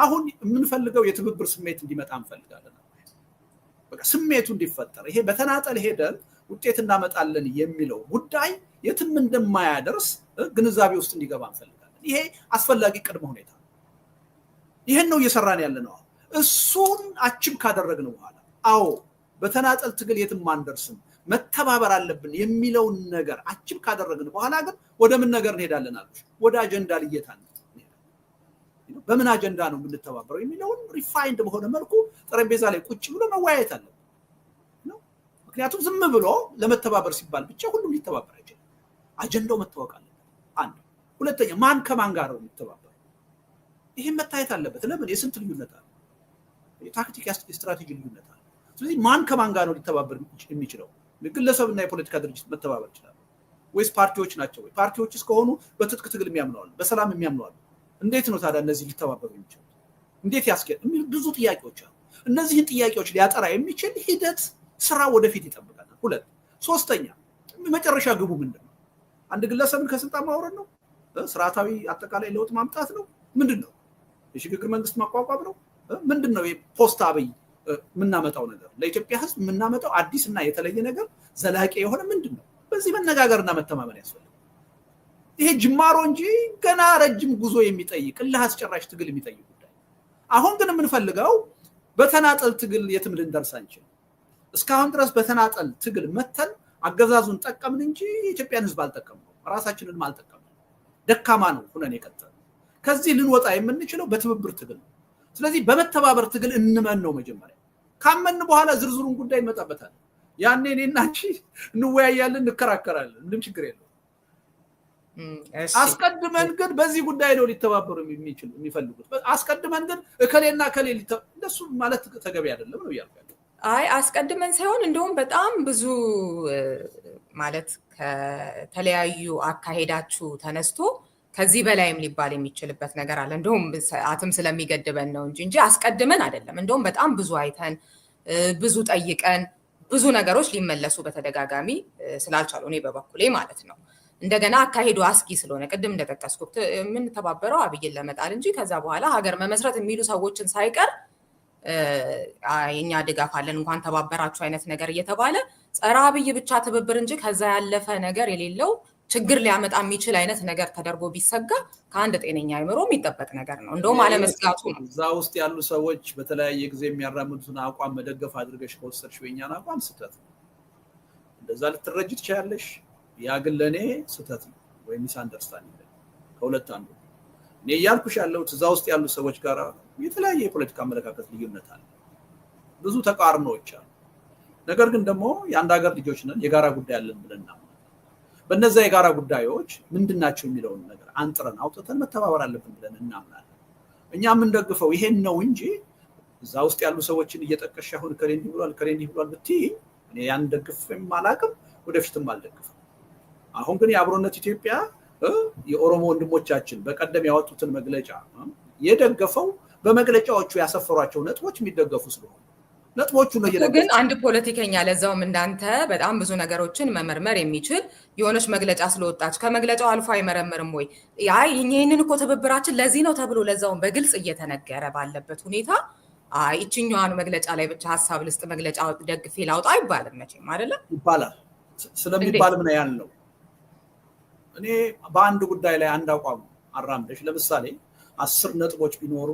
አሁን የምንፈልገው የትብብር ስሜት እንዲመጣ እንፈልጋለን። በቃ ስሜቱ እንዲፈጠር ይሄ በተናጠል ሄደን ውጤት እናመጣለን የሚለው ጉዳይ የትም እንደማያደርስ ግንዛቤ ውስጥ እንዲገባ እንፈልጋለን። ይሄ አስፈላጊ ቅድመ ሁኔታ ነው። ይሄን ነው እየሰራን ያለ ነው። እሱን አችም ካደረግን በኋላ አዎ በተናጠል ትግል የትም አንደርስም መተባበር አለብን የሚለውን ነገር አችም ካደረግን በኋላ ግን ወደ ምን ነገር እንሄዳለን አልኩሽ? ወደ አጀንዳ ልየታ ነው። በምን አጀንዳ ነው የምንተባበረው የሚለውን ሪፋይንድ በሆነ መልኩ ጠረጴዛ ላይ ቁጭ ብሎ መወያየት አለብን። ምክንያቱም ዝም ብሎ ለመተባበር ሲባል ብቻ ሁሉም ሊተባበር አይችልም። አጀንዳው መታወቅ አለበት። አንድ ሁለተኛ ማን ከማን ጋር ነው የሚተባበረው? ይሄን መታየት አለበት። ለምን የስንት ልዩነት አለ? የታክቲክ ስትራቴጂ ልዩነት አለ። ስለዚህ ማን ከማን ጋር ነው ሊተባበር የሚችለው? ግለሰብና የፖለቲካ ድርጅት መተባበር ይችላል ወይስ ፓርቲዎች ናቸው? ወይ ፓርቲዎች እስከሆኑ በትጥቅ ትግል የሚያምነዋል፣ በሰላም የሚያምነዋል። እንዴት ነው ታዲያ እነዚህ ሊተባበሩ የሚችሉት? እንዴት ያስኬድ? ብዙ ጥያቄዎች አሉ። እነዚህን ጥያቄዎች ሊያጠራ የሚችል ሂደት ስራ ወደፊት ይጠብቃል። ሁለት ሶስተኛ መጨረሻ ግቡ ምንድን ነው? አንድ ግለሰብን ከስልጣን ማውረድ ነው? ስርዓታዊ አጠቃላይ ለውጥ ማምጣት ነው? ምንድን ነው? የሽግግር መንግስት ማቋቋም ነው? ምንድን ነው? ፖስት አብይ የምናመጣው ነገር ለኢትዮጵያ ህዝብ የምናመጣው አዲስ እና የተለየ ነገር ዘላቂ የሆነ ምንድን ነው? በዚህ መነጋገርና መተማመን ያስፈልጋል። ይሄ ጅማሮ እንጂ ገና ረጅም ጉዞ የሚጠይቅ እልህ አስጨራሽ ትግል የሚጠይቅ ጉዳይ። አሁን ግን የምንፈልገው በተናጠል ትግል የትም ልንደርስ አንችልም። እስካሁን ድረስ በተናጠል ትግል መተን አገዛዙን ጠቀምን እንጂ የኢትዮጵያን ህዝብ አልጠቀምነው፣ ራሳችንንም አልጠቀምነው። ደካማ ነው ሁነን የቀጠልን። ከዚህ ልንወጣ የምንችለው በትብብር ትግል ነው። ስለዚህ በመተባበር ትግል እንመን ነው መጀመሪያ። ካመን በኋላ ዝርዝሩን ጉዳይ እንመጣበታለን። ያኔ እኔና አንቺ እንወያያለን፣ እንከራከራለን። ምንም ችግር የለውም። አስቀድመን ግን በዚህ ጉዳይ ነው ሊተባበሩ የሚፈልጉት። አስቀድመን ግን እከሌና እከሌ እንደሱ ማለት ተገቢ አይደለም ነው ያልኩት። አይ አስቀድመን ሳይሆን እንደውም በጣም ብዙ ማለት ከተለያዩ አካሄዳችሁ ተነስቶ ከዚህ በላይም ሊባል የሚችልበት ነገር አለ። እንደውም ሰዓትም ስለሚገድበን ነው እንጂ አስቀድመን አይደለም። እንደውም በጣም ብዙ አይተን ብዙ ጠይቀን ብዙ ነገሮች ሊመለሱ በተደጋጋሚ ስላልቻሉ እኔ በበኩሌ ማለት ነው። እንደገና አካሄዱ አስጊ ስለሆነ ቅድም እንደጠቀስኩት የምንተባበረው አብይን ለመጣል እንጂ ከዛ በኋላ ሀገር መመስረት የሚሉ ሰዎችን ሳይቀር የኛ ድጋፍ አለን እንኳን ተባበራችሁ አይነት ነገር እየተባለ ጸረ አብይ ብቻ ትብብር እንጂ ከዛ ያለፈ ነገር የሌለው ችግር ሊያመጣ የሚችል አይነት ነገር ተደርጎ ቢሰጋ ከአንድ ጤነኛ አይምሮ የሚጠበቅ ነገር ነው። እንደውም አለመስጋቱ ነው። እዛ ውስጥ ያሉ ሰዎች በተለያየ ጊዜ የሚያራምዱትን አቋም መደገፍ አድርገሽ ከወሰድሽ የእኛን አቋም ስህተት ነው። እንደዛ ልትረጅ ትችያለሽ። ያ ግን ለእኔ ስህተት ነው ወይም ሚስ አንደርስታንዲንግ ከሁለት አንዱ። እኔ እያልኩሽ ያለሁት እዛ ውስጥ ያሉ ሰዎች ጋር የተለያየ የፖለቲካ አመለካከት ልዩነት አለ፣ ብዙ ተቃርኖዎች አሉ። ነገር ግን ደግሞ የአንድ ሀገር ልጆች ነን፣ የጋራ ጉዳይ አለን ብለን እናምናለን። በእነዛ የጋራ ጉዳዮች ምንድናቸው የሚለውን ነገር አንጥረን አውጥተን መተባበር አለብን ብለን እናምናለን። እኛ የምንደግፈው ይሄን ነው እንጂ እዛ ውስጥ ያሉ ሰዎችን እየጠቀሽ አሁን ከሌ እንዲህ ብሏል ከሌ እንዲህ ብሏል ብትይ እኔ ያን ደግፍም አላውቅም፣ ወደፊትም አልደግፍም። አሁን ግን የአብሮነት ኢትዮጵያ የኦሮሞ ወንድሞቻችን በቀደም ያወጡትን መግለጫ የደገፈው በመግለጫዎቹ ያሰፈሯቸው ነጥቦች የሚደገፉ ስለሆነ ነጥቦቹ ነው እየደገፉ። ግን አንድ ፖለቲከኛ ለዛውም እንዳንተ በጣም ብዙ ነገሮችን መመርመር የሚችል የሆነች መግለጫ ስለወጣች ከመግለጫው አልፎ አይመረምርም ወይ? ይህንን እኮ ትብብራችን ለዚህ ነው ተብሎ ለዛውም በግልጽ እየተነገረ ባለበት ሁኔታ ይችኛዋን መግለጫ ላይ ብቻ ሀሳብ ልስጥ መግለጫ ደግፌ ላውጣ አይባልም መቼም አይደለም። ይባላል። ስለሚባልም ነው ያለው። እኔ በአንድ ጉዳይ ላይ አንድ አቋም አራምደሽ ለምሳሌ 10 ነጥቦች ቢኖሩ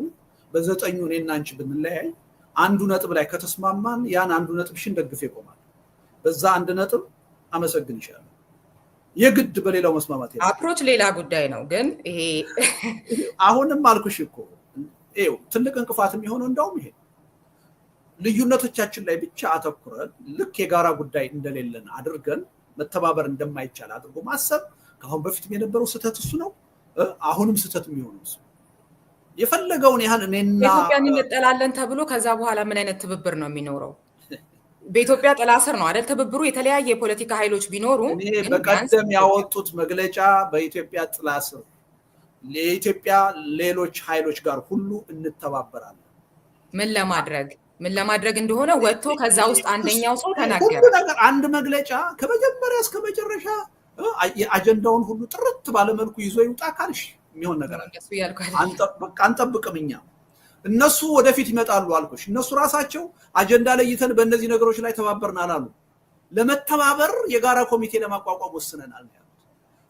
በ9ኙ እኔና አንቺ ብንለያይ አንዱ ነጥብ ላይ ከተስማማን ያን አንዱ ነጥብሽን ደግፌ ቆማለሁ። በዛ አንድ ነጥብ አመሰግንሻለሁ። የግድ በሌላው መስማማት የለም። አፕሮች ሌላ ጉዳይ ነው። ግን ይሄ አሁንም አልኩሽ እኮ ይሄው ትልቅ እንቅፋት የሚሆነው እንደውም ይሄ ልዩነቶቻችን ላይ ብቻ አተኩረን ልክ የጋራ ጉዳይ እንደሌለን አድርገን መተባበር እንደማይቻል አድርጎ ማሰብ ከአሁን በፊትም የነበረው ስህተት እሱ ነው። አሁንም ስህተት የሚሆነው እሱ የፈለገውን ያህል እኔና ኢትዮጵያን እንጠላለን ተብሎ ከዛ በኋላ ምን አይነት ትብብር ነው የሚኖረው? በኢትዮጵያ ጥላ ስር ነው አይደል ትብብሩ። የተለያየ የፖለቲካ ኃይሎች ቢኖሩ እኔ በቀደም ያወጡት መግለጫ በኢትዮጵያ ጥላ ስር ለኢትዮጵያ ሌሎች ኃይሎች ጋር ሁሉ እንተባበራለን። ምን ለማድረግ እንደሆነ ወጥቶ ከዛ ውስጥ አንደኛው ሰው ተናገረ። ሁሉ ነገር አንድ መግለጫ ከመጀመሪያ እስከ መጨረሻ አጀንዳውን ሁሉ ጥርት ባለ መልኩ ይዞ ይውጣ ካልሽ የሚሆን ነገር በቃ አንጠብቅም እኛ። እነሱ ወደፊት ይመጣሉ አልኩሽ። እነሱ ራሳቸው አጀንዳ ለይተን በእነዚህ ነገሮች ላይ ተባበርን አላሉ። ለመተባበር የጋራ ኮሚቴ ለማቋቋም ወስነናል ያሉት።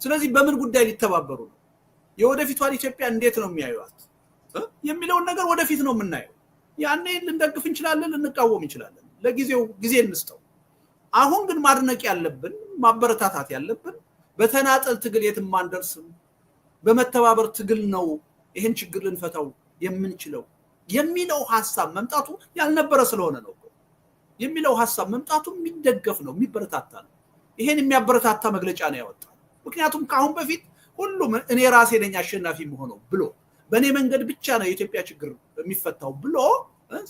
ስለዚህ በምን ጉዳይ ሊተባበሩ ነው? የወደፊቷን ኢትዮጵያ እንዴት ነው የሚያዩት የሚለውን ነገር ወደፊት ነው የምናየው። ያኔ ልንደግፍ እንችላለን፣ ልንቃወም እንችላለን። ለጊዜው ጊዜ እንስጠው። አሁን ግን ማድነቅ ያለብን ማበረታታት ያለብን በተናጠል ትግል የትም አንደርስም፣ በመተባበር ትግል ነው ይሄን ችግር ልንፈታው የምንችለው የሚለው ሐሳብ መምጣቱ ያልነበረ ስለሆነ ነው። የሚለው ሐሳብ መምጣቱ የሚደገፍ ነው፣ የሚበረታታ ነው። ይሄን የሚያበረታታ መግለጫ ነው ያወጣው። ምክንያቱም ከአሁን በፊት ሁሉም እኔ ራሴ ነኝ አሸናፊ የምሆነው ብሎ በእኔ መንገድ ብቻ ነው የኢትዮጵያ ችግር የሚፈታው ብሎ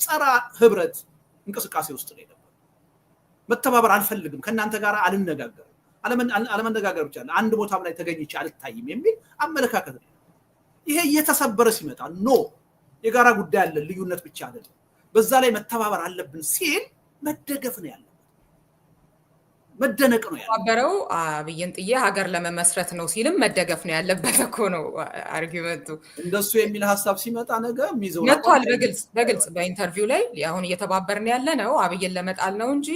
ጸረ ህብረት እንቅስቃሴ ውስጥ ነው የነበረው። መተባበር አልፈልግም፣ ከእናንተ ጋር አልነጋገርም፣ አለመነጋገር ብቻ አንድ ቦታም ላይ ተገኝቼ አልታይም የሚል አመለካከት ነው። ይሄ እየተሰበረ ሲመጣ ኖ የጋራ ጉዳይ አለ፣ ልዩነት ብቻ አይደለም፣ በዛ ላይ መተባበር አለብን ሲል መደገፍ ነው ያለው፣ መደነቅ ነው ያለው። አበረው አብይን ጥዬ ሀገር ለመመስረት ነው ሲልም መደገፍ ነው ያለበት እኮ ነው አርጊመንቱ። እንደሱ የሚል ሐሳብ ሲመጣ ነገ የሚይዘው መጥቷል። በግልጽ በኢንተርቪው ላይ አሁን እየተባበርን ያለ ነው አብይን ለመጣል ነው እንጂ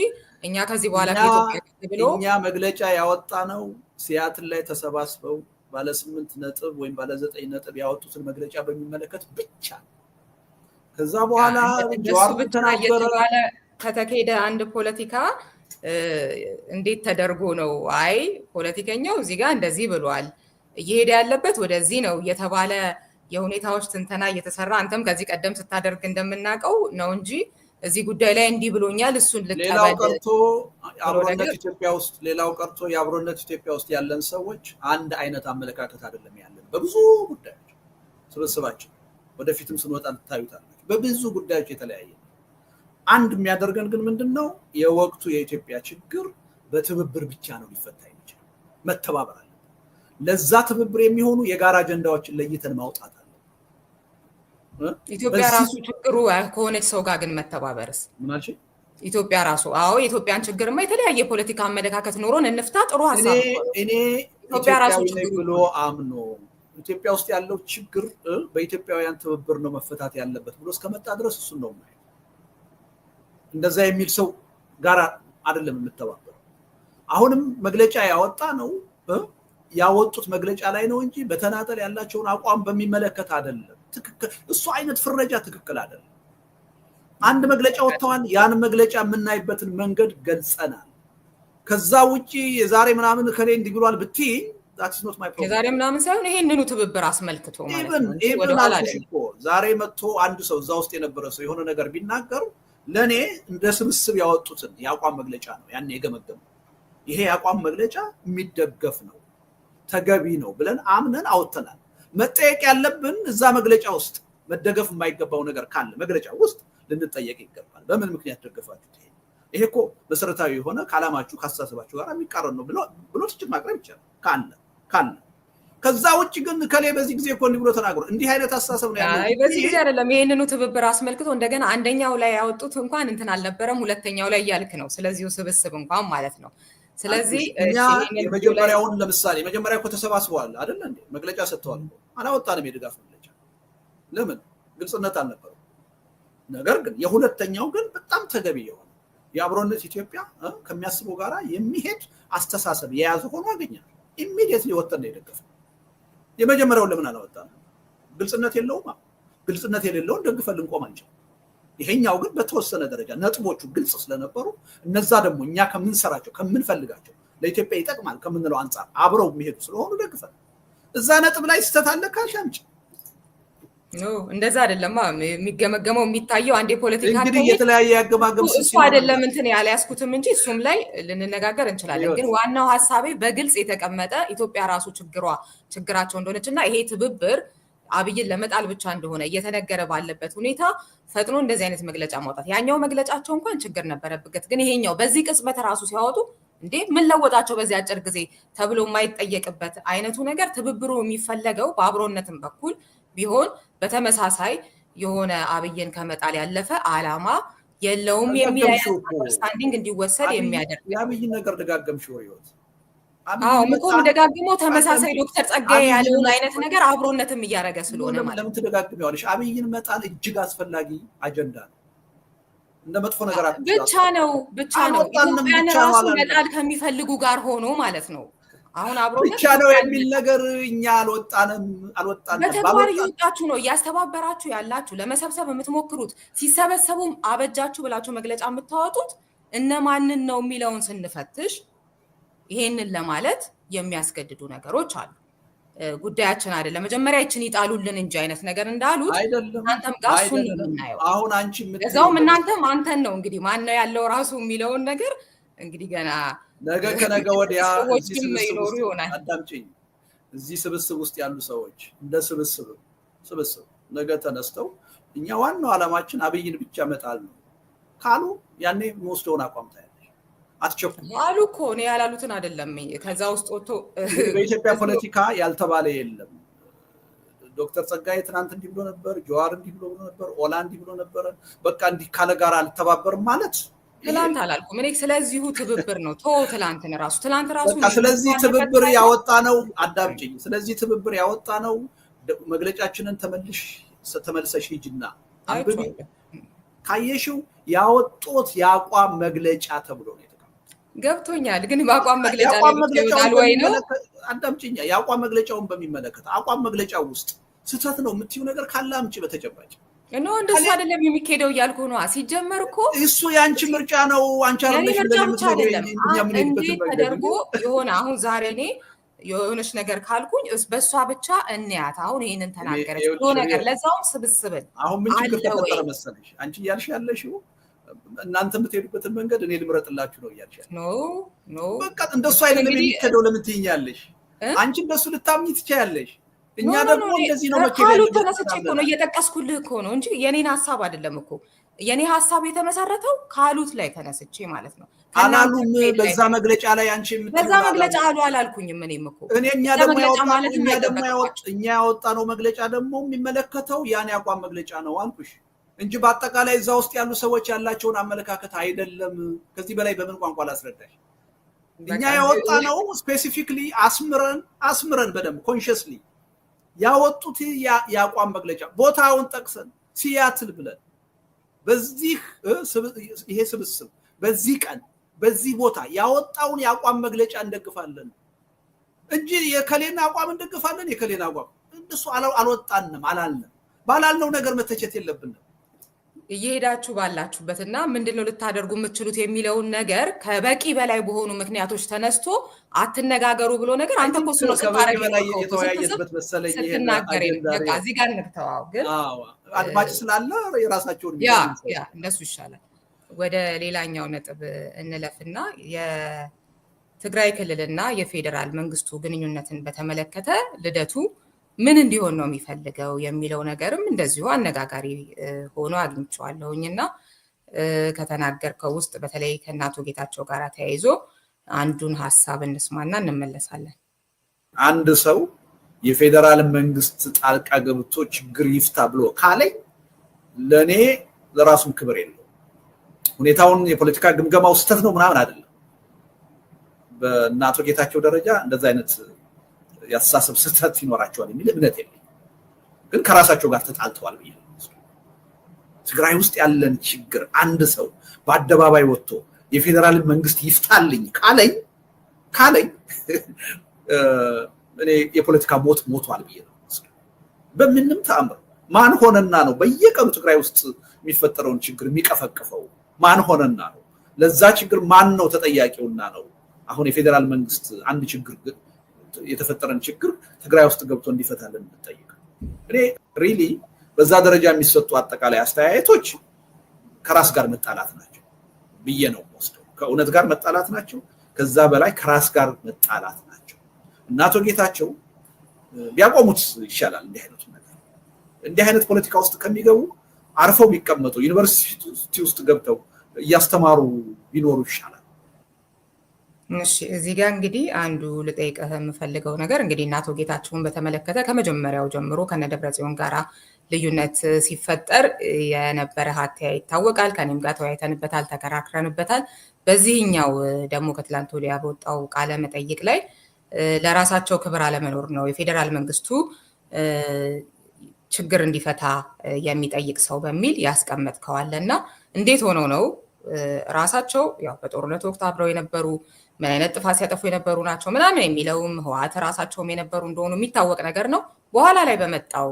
እኛ ከዚህ በኋላ ከኢትዮጵያ ብሎ እኛ መግለጫ ያወጣ ነው ሲያትል ላይ ተሰባስበው ባለ 8 ነጥብ ወይም ባለ 9 ነጥብ ያወጡትን መግለጫ በሚመለከት ብቻ። ከዛ በኋላ ጀዋር እየተባለ ከተካሄደ አንድ ፖለቲካ እንዴት ተደርጎ ነው አይ ፖለቲከኛው እዚህ ጋር እንደዚህ ብሏል እየሄደ ያለበት ወደዚህ ነው እየተባለ የሁኔታዎች ትንተና እየተሰራ አንተም ከዚህ ቀደም ስታደርግ እንደምናውቀው ነው እንጂ እዚህ ጉዳይ ላይ እንዲህ ብሎኛል እሱን ልቀበል። ሌላው ቀርቶ የአብሮነት ኢትዮጵያ ውስጥ ያለን ሰዎች አንድ አይነት አመለካከት አይደለም ያለን በብዙ ጉዳዮች። ስብስባችን ወደፊትም ስንወጣ ታዩታላችሁ፣ በብዙ ጉዳዮች የተለያየ። አንድ የሚያደርገን ግን ምንድነው? የወቅቱ የኢትዮጵያ ችግር በትብብር ብቻ ነው ሊፈታ የሚችለው። መተባበር አለ። ለዛ ትብብር የሚሆኑ የጋራ አጀንዳዎችን ለይተን ማውጣት አለ። ኢትዮጵያ ራሱ ችግሩ ከሆነች ሰው ጋር ግን መተባበርስ ምናልሽ? ኢትዮጵያ ራሱ የኢትዮጵያን ችግርማ የተለያየ ፖለቲካ አመለካከት ኖሮን እንፍታ ጥሩ ሐሳብ ነው። እኔ ኢትዮጵያ ራሱ ችግር ብሎ አምኖ ኢትዮጵያ ውስጥ ያለው ችግር በኢትዮጵያውያን ትብብር ነው መፈታት ያለበት ብሎ እስከመጣ ድረስ እሱን ነው ማለት። እንደዛ የሚል ሰው ጋር አይደለም የምተባበረው። አሁንም መግለጫ ያወጣ ነው ያወጡት መግለጫ ላይ ነው እንጂ በተናጠል ያላቸውን አቋም በሚመለከት አይደለም። ትክክል እሱ አይነት ፍረጃ ትክክል አይደለም። አንድ መግለጫ ወጥተዋል፣ ያን መግለጫ የምናይበትን መንገድ ገልጸናል። ከዛ ውጪ የዛሬ ምናምን ከሌ እንዲህ ብሏል ብትይ that's not my problem። የዛሬ ምናምን ሳይሆን ይሄንኑ ትብብር አስመልክቶ ማለት ነው። ዛሬ መጥቶ አንድ ሰው እዛ ውስጥ የነበረ ሰው የሆነ ነገር ቢናገር ለኔ እንደ ስብስብ ያወጡትን የአቋም መግለጫ ነው ያን የገመገመው። ይሄ የአቋም መግለጫ የሚደገፍ ነው ተገቢ ነው ብለን አምነን አውጥተናል። መጠየቅ ያለብን እዛ መግለጫ ውስጥ መደገፍ የማይገባው ነገር ካለ መግለጫ ውስጥ ልንጠየቅ ይገባል። በምን ምክንያት ደገፋችሁት? ይሄ እኮ መሰረታዊ የሆነ ካላማችሁ ካስተሳሰባችሁ ጋር የሚቃረን ነው ብሎ ትችት ማቅረብ ይቻላል ካለ። ከዛ ውጭ ግን ከሌ በዚህ ጊዜ እኮ እንዲህ ብሎ ተናግሮ እንዲህ አይነት አስተሳሰብ ነው ያለው። በዚህ ጊዜ አይደለም ይሄንኑ ትብብር አስመልክቶ እንደገና አንደኛው ላይ ያወጡት እንኳን እንትን አልነበረም፣ ሁለተኛው ላይ ያልክ ነው። ስለዚህ ስብስብ እንኳን ማለት ነው። ስለዚህ የመጀመሪያውን ለምሳሌ መጀመሪያ እኮ ተሰባስበዋል አይደል እንዴ? መግለጫ ሰጥተዋል። አላወጣንም የድጋፍ መግለጫ። ለምን? ግልጽነት አልነበረው። ነገር ግን የሁለተኛው ግን በጣም ተገቢ የሆነ የአብሮነት ኢትዮጵያ ከሚያስበው ጋራ የሚሄድ አስተሳሰብ የያዘ ሆኖ አገኛል። ኢሚዲየትሊ ወጥተን የደገፈው። የመጀመሪያውን ለምን አላወጣንም? ግልጽነት የለውም። ግልጽነት የሌለውን ደግፈን ልንቆም አንችልም። ይሄኛው ግን በተወሰነ ደረጃ ነጥቦቹ ግልጽ ስለነበሩ እነዛ ደግሞ እኛ ከምንሰራቸው ከምንፈልጋቸው ለኢትዮጵያ ይጠቅማል ከምንለው አንፃር አብረው የሚሄዱ ስለሆኑ ደግፈን። እዛ ነጥብ ላይ ስተት አለ ካልሽ አምጪ። እንደዛ አይደለም የሚገመገመው የሚታየው አንዴ ፖለቲካ እንግዲህ የተለያየ ያገማገም እሱ አይደለም እንትን ያልያዝኩትም እንጂ እሱም ላይ ልንነጋገር እንችላለን። ግን ዋናው ሐሳቤ በግልጽ የተቀመጠ ኢትዮጵያ ራሱ ችግራቸው እንደሆነችና ይሄ ትብብር አብይን ለመጣል ብቻ እንደሆነ እየተነገረ ባለበት ሁኔታ ፈጥኖ እንደዚህ አይነት መግለጫ ማውጣት ያኛው መግለጫቸው እንኳን ችግር ነበረበት፣ ግን ይሄኛው በዚህ ቅጽበት ራሱ ሲያወጡ እንዴ ምን ለወጣቸው በዚህ አጭር ጊዜ ተብሎ የማይጠየቅበት አይነቱ ነገር ትብብሩ የሚፈለገው በአብሮነትም በኩል ቢሆን በተመሳሳይ የሆነ አብይን ከመጣል ያለፈ አላማ የለውም የሚል አንደርስታንዲንግ እንዲወሰድ የሚያደርግ የአብይን ነገር ደጋገምሽው ህይወት ምኮም ደጋግሞ ተመሳሳይ ዶክተር ጸጋዬ ያለውን አይነት ነገር አብሮነትም እያደረገ ስለሆነ ማለት ለምን ትደጋግሚዋለሽ? አብይን መጣል እጅግ አስፈላጊ አጀንዳ ነው። እንደ መጥፎ ነገር ብቻ ነው ኢትዮጵያን ራሱ መጣል ከሚፈልጉ ጋር ሆኖ ማለት ነው። አሁን አብሮነት ብቻ ነው የሚል ነገር እኛ አልወጣንም። በተግባር እየወጣችሁ ነው፣ እያስተባበራችሁ ያላችሁ፣ ለመሰብሰብ የምትሞክሩት፣ ሲሰበሰቡም አበጃችሁ ብላችሁ መግለጫ የምታወጡት እነማንን ነው የሚለውን ስንፈትሽ ይሄንን ለማለት የሚያስገድዱ ነገሮች አሉ። ጉዳያችን አይደለም መጀመሪያ ይችን ይጣሉልን እንጂ አይነት ነገር እንዳሉት እናንተም ጋር እሱን የምናየው አሁን አንቺ እዛውም እናንተም አንተን ነው እንግዲህ ማን ነው ያለው ራሱ የሚለውን ነገር እንግዲህ ገና ነገ ከነገ ወዲያ ሰዎችም ይኖሩ ይሆናል። አዳምጪኝ። እዚህ ስብስብ ውስጥ ያሉ ሰዎች እንደ ስብስብ ነገ ተነስተው እኛ ዋናው ዓላማችን አብይን ብቻ መጣል ነው ካሉ ያኔ ወስደውን አቋም ታያለሽ። አትቸኩ አሉ እኮ ነው ያላሉትን አይደለም። ከዛ ውስጥ ወጥቶ በኢትዮጵያ ፖለቲካ ያልተባለ የለም። ዶክተር ጸጋዬ ትናንት እንዲህ ብሎ ነበር፣ ጀዋር እንዲህ ብሎ ነበር፣ ኦላ እንዲህ ብሎ ነበር። በቃ እንዲህ ካለ ጋር አልተባበርም ማለት ትላንት አላልኩም እኔ ስለዚሁ ትብብር ነው ትላንት ራሱ በቃ ስለዚህ ትብብር ያወጣ ነው። አዳምጪኝ። ስለዚህ ትብብር ያወጣ ነው መግለጫችንን ተመልሰሽ ሂጂና አንብቢ። ካየሽው ያወጡት የአቋም መግለጫ ተብሎ ነው ገብቶኛል። ግን በአቋም መግለጫ ይወጣል ወይ ነው? አዳምጪኝ። የአቋም መግለጫውን በሚመለከት አቋም መግለጫው ውስጥ ስህተት ነው የምትይው ነገር ካለ አምጪ በተጨባጭ ነው። እንደሱ አይደለም የሚካሄደው እያልኩ ነው። ሲጀመር እኮ እሱ ያንቺ ምርጫ ነው። አንቺ አይደለሽ ተደርጎ የሆነ አሁን ዛሬ እኔ የሆነች ነገር ካልኩኝ በእሷ ብቻ እንያት አሁን ይሄንን ተናገረች ብሎ ነገር ለዛውም ስብስብን አሁን ምን ችግር ተፈጠረ መሰለሽ? አንቺ እያልሽ ያለሽው እናንተ የምትሄዱበትን መንገድ እኔ ልምረጥላችሁ ነው እያልሽ ኖ በቃ እንደሱ አይደለም የሚከደው። ለምን ትይኛለሽ? አንቺ እንደሱ ልታምኚ ትችያለሽ። እኛ ደግሞ እንደዚህ ነው መከታተል ተነስቼ እኮ ነው እየጠቀስኩልህ እኮ ነው እንጂ የኔን ሐሳብ አይደለም እኮ። የኔ ሐሳብ የተመሰረተው ካሉት ላይ ተነስቼ ማለት ነው። አላሉም በዛ መግለጫ ላይ አንቺ በዛ መግለጫ አላልኩኝም እኔም እኮ እኛ ያወጣነው መግለጫ ደግሞ የሚመለከተው ያን ያቋም መግለጫ ነው አልኩሽ እንጂ በአጠቃላይ እዛ ውስጥ ያሉ ሰዎች ያላቸውን አመለካከት አይደለም። ከዚህ በላይ በምን ቋንቋ ላስረዳሽ? እኛ ያወጣነው ስፔሲፊክሊ አስምረን በደንብ ኮንሽስሊ ያወጡት ያቋም መግለጫ ቦታውን ጠቅሰን ሲያትል ብለን በዚህ ይሄ ስብስብ በዚህ ቀን በዚህ ቦታ ያወጣውን ያቋም መግለጫ እንደግፋለን እንጂ የከሌና አቋም እንደግፋለን የከሌና አቋም እንደሱ አልወጣንም አላልንም። ባላልነው ነገር መተቸት የለብንም። እየሄዳችሁ ባላችሁበትና ምንድነው ልታደርጉ የምትችሉት የሚለውን ነገር ከበቂ በላይ በሆኑ ምክንያቶች ተነስቶ አትነጋገሩ ብሎ ነገር አንተ እኮ ነው ከበቂ በላይ የተወያየበት መሰለኝ። ስትናገር በቃ እዚህ ጋር እንተዋው። ግን አድማጭ ስላለ የራሳቸውን ያ እንደሱ ይሻላል። ወደ ሌላኛው ነጥብ እንለፍና የትግራይ ክልልና የፌደራል መንግስቱ ግንኙነትን በተመለከተ ልደቱ ምን እንዲሆን ነው የሚፈልገው የሚለው ነገርም እንደዚሁ አነጋጋሪ ሆኖ አግኝቼዋለሁኝና ከተናገርከው ውስጥ በተለይ ከእናቶ ጌታቸው ጋር ተያይዞ አንዱን ሐሳብ እንስማና እንመለሳለን። አንድ ሰው የፌደራል መንግስት ጣልቃ ገብቶ ችግር ይፍታ ብሎ ካለኝ ለኔ ለራሱም ክብር የለው። ሁኔታውን የፖለቲካ ግምገማው ስህተት ነው ምናምን አይደለም። በእናቶ ጌታቸው ደረጃ እንደዛ አይነት ያሳሰብ ስህተት ይኖራቸዋል የሚል እምነት የለኝም። ግን ከራሳቸው ጋር ተጣልተዋል ብዬ ትግራይ ውስጥ ያለን ችግር አንድ ሰው በአደባባይ ወጥቶ የፌደራል መንግስት ይፍታልኝ ካለኝ እኔ የፖለቲካ ሞቷል ብዬ ነው። በምንም ተአምር ማን ሆነና ነው በየቀኑ ትግራይ ውስጥ የሚፈጠረውን ችግር የሚቀፈቅፈው? ማን ሆነና ነው? ለዛ ችግር ማን ነው ተጠያቂውና ነው? አሁን የፌደራል መንግስት አንድ ችግር የተፈጠረን ችግር ትግራይ ውስጥ ገብቶ እንዲፈታልን እንጠይቅ። እኔ ሪሊ በዛ ደረጃ የሚሰጡ አጠቃላይ አስተያየቶች ከራስ ጋር መጣላት ናቸው ብዬ ነው ወስደው። ከእውነት ጋር መጣላት ናቸው። ከዛ በላይ ከራስ ጋር መጣላት ናቸው። እናቶ ጌታቸው ቢያቆሙት ይሻላል። እንዲህ አይነት ፖለቲካ ውስጥ ከሚገቡ አርፈው ቢቀመጡ ዩኒቨርሲቲ ውስጥ ገብተው እያስተማሩ ቢኖሩ ይሻላል። እሺ እዚህ ጋር እንግዲህ አንዱ ልጠይቅህ የምፈልገው ነገር እንግዲህ እነ አቶ ጌታቸውን በተመለከተ ከመጀመሪያው ጀምሮ ከነ ደብረጽዮን ጋራ ልዩነት ሲፈጠር የነበረ አተያይ ይታወቃል። ከኔም ጋር ተወያይተንበታል፣ ተከራክረንበታል። በዚህኛው ደግሞ ከትላንት ወዲያ በወጣው ቃለ መጠይቅ ላይ ለራሳቸው ክብር አለመኖር ነው የፌዴራል መንግስቱ ችግር እንዲፈታ የሚጠይቅ ሰው በሚል ያስቀመጥከዋል እና እንዴት ሆነው ነው ራሳቸው ያው በጦርነት ወቅት አብረው የነበሩ ምን አይነት ጥፋት ሲያጠፉ የነበሩ ናቸው ምናምን የሚለውም ህወሓት ራሳቸውም የነበሩ እንደሆኑ የሚታወቅ ነገር ነው። በኋላ ላይ በመጣው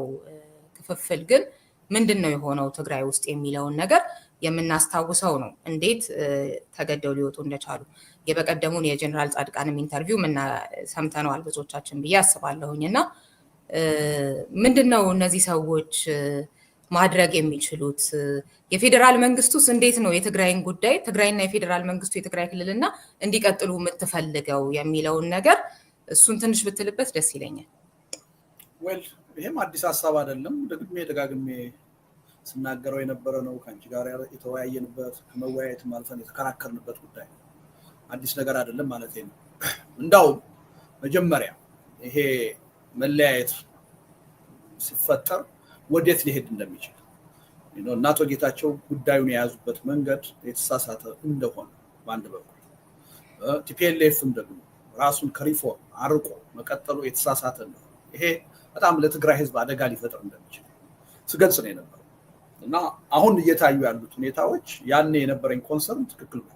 ክፍፍል ግን ምንድን ነው የሆነው ትግራይ ውስጥ የሚለውን ነገር የምናስታውሰው ነው። እንዴት ተገደው ሊወጡ እንደቻሉ የበቀደሙን የጀነራል ጻድቃንም ኢንተርቪው ሰምተነዋል ብዙዎቻችን ብዬ አስባለሁኝ። እና ምንድን ነው እነዚህ ሰዎች ማድረግ የሚችሉት? የፌዴራል መንግስቱስ እንዴት ነው የትግራይን ጉዳይ ትግራይና የፌዴራል መንግስቱ የትግራይ ክልልና እንዲቀጥሉ የምትፈልገው የሚለውን ነገር እሱን ትንሽ ብትልበት ደስ ይለኛል። ወል ይሄም አዲስ ሀሳብ አይደለም። ደጋግሜ ስናገረው የነበረ ነው። ከአንቺ ጋር የተወያየንበት ከመወያየትም አልፈን የተከራከርንበት ጉዳይ ነው። አዲስ ነገር አይደለም ማለት ነው። እንዳውም መጀመሪያ ይሄ መለያየት ሲፈጠር ወዴት ሊሄድ እንደሚችል እና አቶ ጌታቸው ጉዳዩን የያዙበት መንገድ የተሳሳተ እንደሆነ በአንድ በኩል ቲፒኤልኤፍም ደግሞ ራሱን ከሪፎርም አርቆ መቀጠሉ የተሳሳተ እንደሆነ ይሄ በጣም ለትግራይ ህዝብ አደጋ ሊፈጥር እንደሚችል ስገልጽ ነው የነበረው እና አሁን እየታዩ ያሉት ሁኔታዎች ያኔ የነበረኝ ኮንሰርን ትክክል ነው።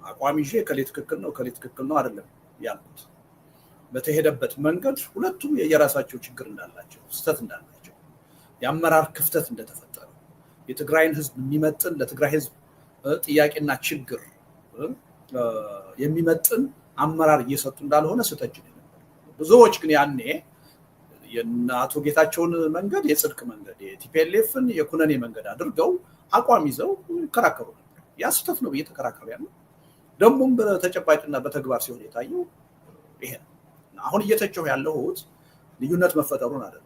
አቋም ይዤ ከሌ ትክክል ነው ከሌ ትክክል ነው አይደለም ያልኩት። በተሄደበት መንገድ ሁለቱም የየራሳቸው ችግር እንዳላቸው ስህተት እንዳላቸው የአመራር ክፍተት እንደተፈጠረ የትግራይን ህዝብ የሚመጥን ለትግራይ ህዝብ ጥያቄና ችግር የሚመጥን አመራር እየሰጡ እንዳልሆነ ስተጅ ነው። ብዙዎች ግን ያኔ የአቶ ጌታቸውን መንገድ የጽድቅ መንገድ የቲፒኤልኤፍን የኩነኔ መንገድ አድርገው አቋም ይዘው ይከራከሩ ነበር። ያ ስህተት ነው ብዬ ተከራከሩ ያለው ደግሞም በተጨባጭና በተግባር ሲሆን የታየው ይሄ ነው። አሁን እየተቸው ያለሁት ልዩነት መፈጠሩን አይደለም።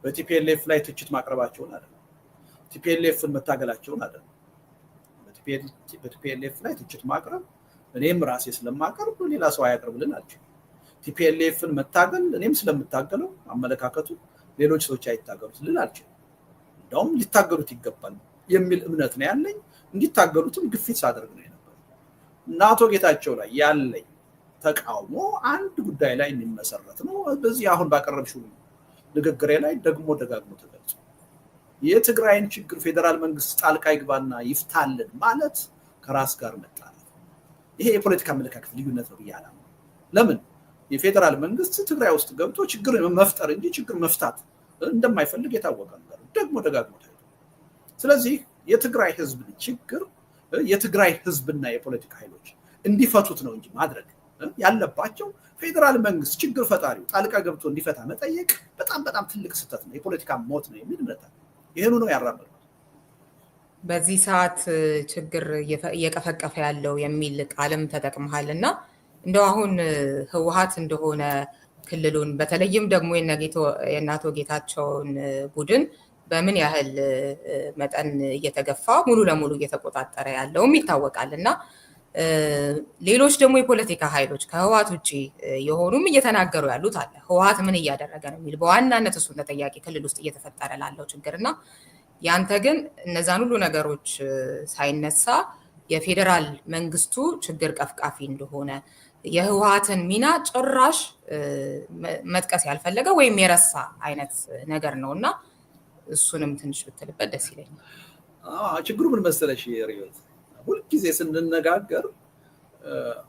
በቲፒኤልኤፍ ላይ ትችት ማቅረባቸውን አይደለም። ቲፒኤልኤፍን መታገላቸውን አይደለም። በቲፒኤልኤፍ ላይ ትችት ማቅረብ እኔም ራሴ ስለማቀርብ ሌላ ሰው አያቀርብልን አልችልም። ቲፒኤልኤፍን መታገል እኔም ስለምታገለው አመለካከቱ ሌሎች ሰዎች አይታገሉት ልል አልችልም። እንደውም ሊታገሉት ይገባል የሚል እምነት ነው ያለኝ። እንዲታገሉትም ግፊት ሳደርግ ነው የነበረው እና አቶ ጌታቸው ላይ ያለኝ ተቃውሞ አንድ ጉዳይ ላይ የሚመሰረት ነው። በዚህ አሁን ባቀረብሽው ንግግሬ ላይ ደግሞ ደጋግሞ ተገልጿል። የትግራይን ችግር ፌዴራል መንግስት ጣልቃ ይግባና ይፍታልን ማለት ከራስ ጋር መጣላት። ይሄ የፖለቲካ አመለካከት ልዩነት ነው ብዬ አላምንም። ለምን የፌዴራል መንግስት ትግራይ ውስጥ ገብቶ ችግር መፍጠር እንጂ ችግር መፍታት እንደማይፈልግ የታወቀ ነገር ደግሞ ደጋግሞ ታይቷል። ስለዚህ የትግራይ ህዝብ ችግር የትግራይ ህዝብና የፖለቲካ ኃይሎች እንዲፈቱት ነው እንጂ ማድረግ ያለባቸው ፌዴራል መንግስት ችግር ፈጣሪው ጣልቃ ገብቶ እንዲፈታ መጠየቅ በጣም በጣም ትልቅ ስህተት ነው፣ የፖለቲካ ሞት ነው የሚል እምነት አለ። ይሄኑ ነው ያራመደው። በዚህ ሰዓት ችግር እየቀፈቀፈ ያለው የሚል ቃልም ተጠቅመሃል እና እንደው አሁን ህወሓት እንደሆነ ክልሉን በተለይም ደግሞ የእነ አቶ ጌታቸውን ቡድን በምን ያህል መጠን እየተገፋ ሙሉ ለሙሉ እየተቆጣጠረ ያለውም ይታወቃል እና ሌሎች ደግሞ የፖለቲካ ኃይሎች ከህወሓት ውጭ የሆኑም እየተናገሩ ያሉት አለ። ህወሓት ምን እያደረገ ነው የሚል በዋናነት እሱን ተጠያቂ ክልል ውስጥ እየተፈጠረ ላለው ችግርና ያንተ ግን እነዛን ሁሉ ነገሮች ሳይነሳ የፌዴራል መንግስቱ ችግር ቀፍቃፊ እንደሆነ የህወሓትን ሚና ጭራሽ መጥቀስ ያልፈለገ ወይም የረሳ አይነት ነገር ነው እና እሱንም ትንሽ ብትልበት ደስ ይለኛል። ችግሩ ምን መሰለሽ ሪዮት፣ ሁልጊዜ ስንነጋገር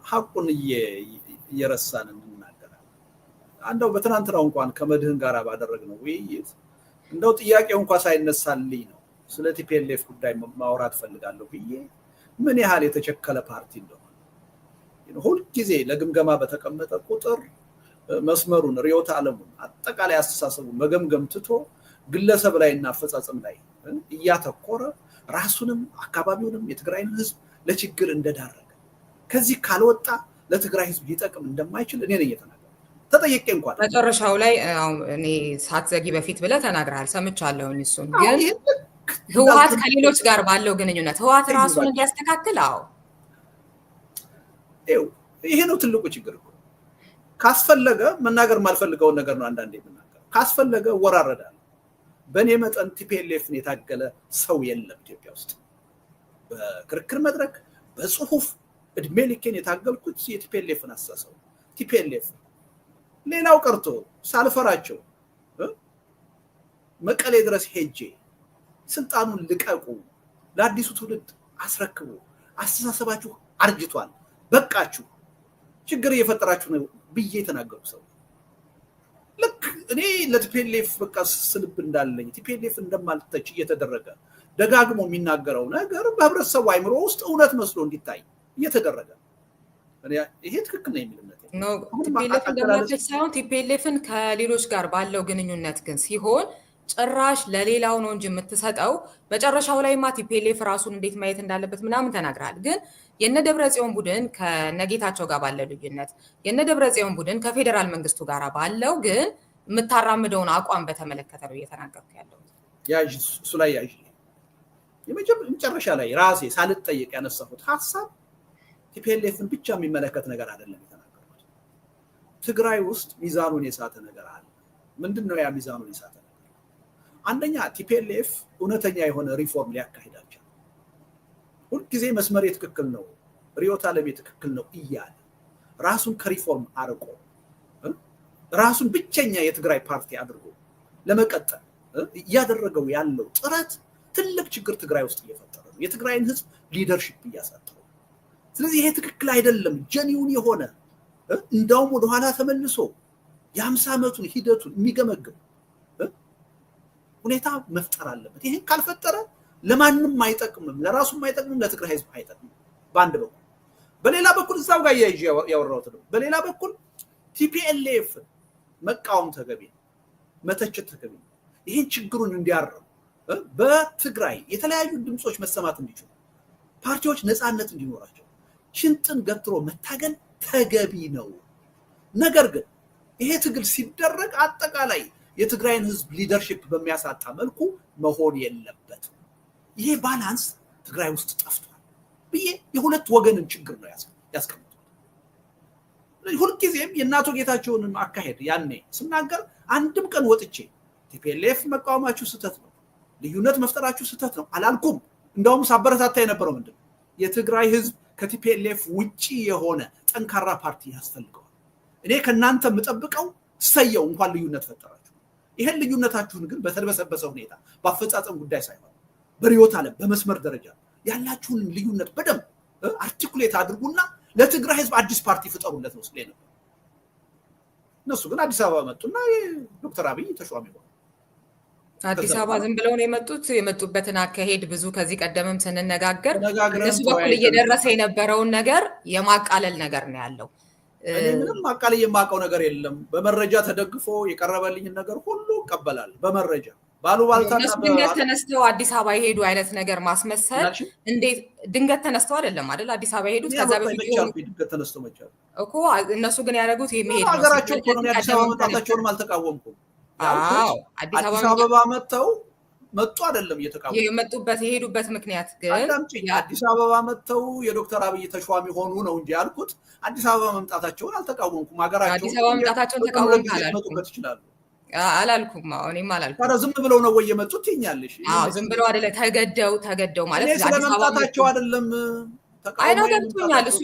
ሀቁን እየረሳን እንናገራለን። እንደው በትናንትናው እንኳን ከመድህን ጋር ባደረግነው ውይይት እንደው ጥያቄው እንኳን ሳይነሳልኝ ነው ስለ ቲፒኤልኤፍ ጉዳይ ማውራት ፈልጋለሁ ብዬ ምን ያህል የተቸከለ ፓርቲ እንደሆነ ሁልጊዜ ለግምገማ በተቀመጠ ቁጥር መስመሩን ርዕዮተ ዓለሙን አጠቃላይ አስተሳሰቡን መገምገም ትቶ ግለሰብ ላይ እና አፈጻጸም ላይ እያተኮረ ራሱንም አካባቢውንም የትግራይን ህዝብ ለችግር እንደዳረገ ከዚህ ካልወጣ ለትግራይ ህዝብ ሊጠቅም እንደማይችል እኔ ነኝ የተናገርኩት። ተጠየቄ እንኳን መጨረሻው ላይ እኔ ሳትዘጊ በፊት ብለህ ተናግረሃል፣ ሰምቻለሁኝ። እሱን ግን ህወሓት ከሌሎች ጋር ባለው ግንኙነት ህወሓት ራሱን እንዲያስተካክል ይሄ ነው ትልቁ ችግር እኮ። ካስፈለገ መናገር ማልፈልገው ነገር ነው አንዳንዴ የምናገር። ካስፈለገ ወራረዳል። በኔ መጠን ቲፒኤልኤፍን የታገለ ሰው የለም ኢትዮጵያ ውስጥ። በክርክር መድረክ በጽሁፍ እድሜ ልኬን የታገልኩት የቲፒኤልኤፍን አስተሳሰብ ቲፒኤልኤፍ ሌላው ቀርቶ ሳልፈራቸው መቀሌ ድረስ ሄጄ ስልጣኑን ልቀቁ፣ ለአዲሱ ትውልድ አስረክቡ፣ አስተሳሰባችሁ አርጅቷል፣ በቃችሁ፣ ችግር እየፈጠራችሁ ነው ብዬ የተናገሩ ሰው ልክ እኔ ለቲፒኤልኤፍ በቃ ስልብ እንዳለኝ ቲፒኤልኤፍ እንደማልተች እየተደረገ ደጋግሞ የሚናገረው ነገር በህብረተሰቡ አይምሮ ውስጥ እውነት መስሎ እንዲታይ እየተደረገ ይሄ ትክክል ነው የሚል እምነት ነው። ቲፒኤልኤፍ እንደማለች ሳይሆን ቲፒኤልኤፍን ከሌሎች ጋር ባለው ግንኙነት ግን ሲሆን ጭራሽ ለሌላው ነው እንጂ የምትሰጠው መጨረሻው ላይማ ቲፒኤልኤፍ ራሱን እንዴት ማየት እንዳለበት ምናምን ተናግራል። ግን የነደብረጽዮን ቡድን ከነጌታቸው ጋር ባለው ልዩነት የነደብረጽዮን ቡድን ከፌዴራል መንግስቱ ጋር ባለው ግን የምታራምደውን አቋም በተመለከተ ነው እየተናገርኩ ያለው። ያጅ እሱ ላይ ያጅ የመጨረሻ ላይ ራሴ ሳልጠየቅ ያነሳሁት ሐሳብ ቲፒኤልኤፍን ብቻ የሚመለከት ነገር አይደለም የተናገርኩት። ትግራይ ውስጥ ሚዛኑን የሳተ ነገር አለ። ምንድነው ያ ሚዛኑን የሳተ ነገር? አንደኛ ቲፒኤልኤፍ እውነተኛ የሆነ ሪፎርም ሊያካሂዳቸው ሁልጊዜ መስመር ትክክል ነው፣ ርዕዮተ ዓለም ትክክል ነው እያለ ራሱን ከሪፎርም አርቆ ራሱን ብቸኛ የትግራይ ፓርቲ አድርጎ ለመቀጠል እያደረገው ያለው ጥረት ትልቅ ችግር ትግራይ ውስጥ እየፈጠረ ነው። የትግራይን ህዝብ ሊደርሺፕ እያሳጠው። ስለዚህ ይሄ ትክክል አይደለም። ጀኒውን የሆነ እንዳውም ወደ ኋላ ተመልሶ የ50 ዓመቱን ሂደቱን የሚገመግም ሁኔታ መፍጠር አለበት። ይሄን ካልፈጠረ ለማንም አይጠቅምም፣ ለራሱም አይጠቅምም፣ ለትግራይ ህዝብ አይጠቅምም በአንድ በኩል። በሌላ በኩል እዛው ጋር ያወራሁት ነው። በሌላ በኩል ቲፒኤልኤፍ መቃወም ተገቢ ነው፣ መተቸት ተገቢ ነው። ይሄን ችግሩን እንዲያርም በትግራይ የተለያዩ ድምጾች መሰማት እንዲችሉ ፓርቲዎች ነፃነት እንዲኖራቸው ሽንጥን ገትሮ መታገል ተገቢ ነው። ነገር ግን ይሄ ትግል ሲደረግ አጠቃላይ የትግራይን ህዝብ ሊደርሺፕ በሚያሳጣ መልኩ መሆን የለበትም። ይሄ ባላንስ ትግራይ ውስጥ ጠፍቷል ብዬ የሁለት ወገንን ችግር ነው ያስቀምጡት። ሁልጊዜም የእናቶ ጌታቸውን አካሄድ ያኔ ስናገር አንድም ቀን ወጥቼ ቲፒኤልኤፍ መቃወማችሁ ስህተት ነው፣ ልዩነት መፍጠራችሁ ስህተት ነው አላልኩም። እንደውም ሳበረታታ የነበረው ምንድን ነው የትግራይ ህዝብ ከቲፒኤልኤፍ ውጪ የሆነ ጠንካራ ፓርቲ ያስፈልገዋል። እኔ ከናንተ የምጠብቀው ሰየው እንኳን ልዩነት ፈጠራችሁ። ይሄን ልዩነታችሁን ግን በተደበሰበሰ ሁኔታ በአፈጻጸም ጉዳይ ሳይሆን በርዕዮተ ዓለም በመስመር ደረጃ ያላችሁን ልዩነት በደንብ አርቲኩሌት አድርጉና ለትግራይ ህዝብ አዲስ ፓርቲ ፍጠሩለት ነው ስለኔ። እነሱ ግን አዲስ አበባ መጡና ዶክተር አብይ ተሿሚ ሆኑ። አዲስ አበባ ዝም ብለው ነው የመጡት። የመጡበትን አካሄድ ብዙ ከዚህ ቀደምም ስንነጋገር እነሱ በኩል እየደረሰ የነበረውን ነገር የማቃለል ነገር ነው ያለው። እኔ ምንም ማቃለል የማውቀው ነገር የለም። በመረጃ ተደግፎ የቀረበልኝን ነገር ሁሉ እቀበላለሁ በመረጃ ባሉባልታና ድንገት ተነስተው አዲስ አበባ የሄዱ አይነት ነገር ማስመሰል እንዴት ድንገት ተነስተው አይደለም አይደል አዲስ አበባ የሄዱት። ከዛ በፊት ድንገት ተነስተው መቻል እኮ እነሱ ግን ያደረጉት የሚሄድ ነው። ሀገራቸው እኮ ነው። አዲስ አበባ መጣታቸውንም አልተቃወምኩም። አዲስ አበባ መጡ አይደለም እየተቃወሙ የሄዱበት ምክንያት ግን አዲስ አበባ መጥተው የዶክተር አብይ ተሿሚ ሆኑ ነው እንጂ ያልኩት አዲስ አበባ መምጣታቸውን አልተቃወምኩም። ሀገራቸው አዲስ አበባ መምጣታቸውን ተቃወምኩ ይችላሉ አላልኩም። እኔም አላልኩም። ታዲያ ዝም ብለው ነው ወይ የመጡት ትኛለሽ? ዝም ብለው አይደለም፣ ተገደው ማለት ስለመምጣታቸው አይደለም። አይ ነው ገብቶኛል። እሱ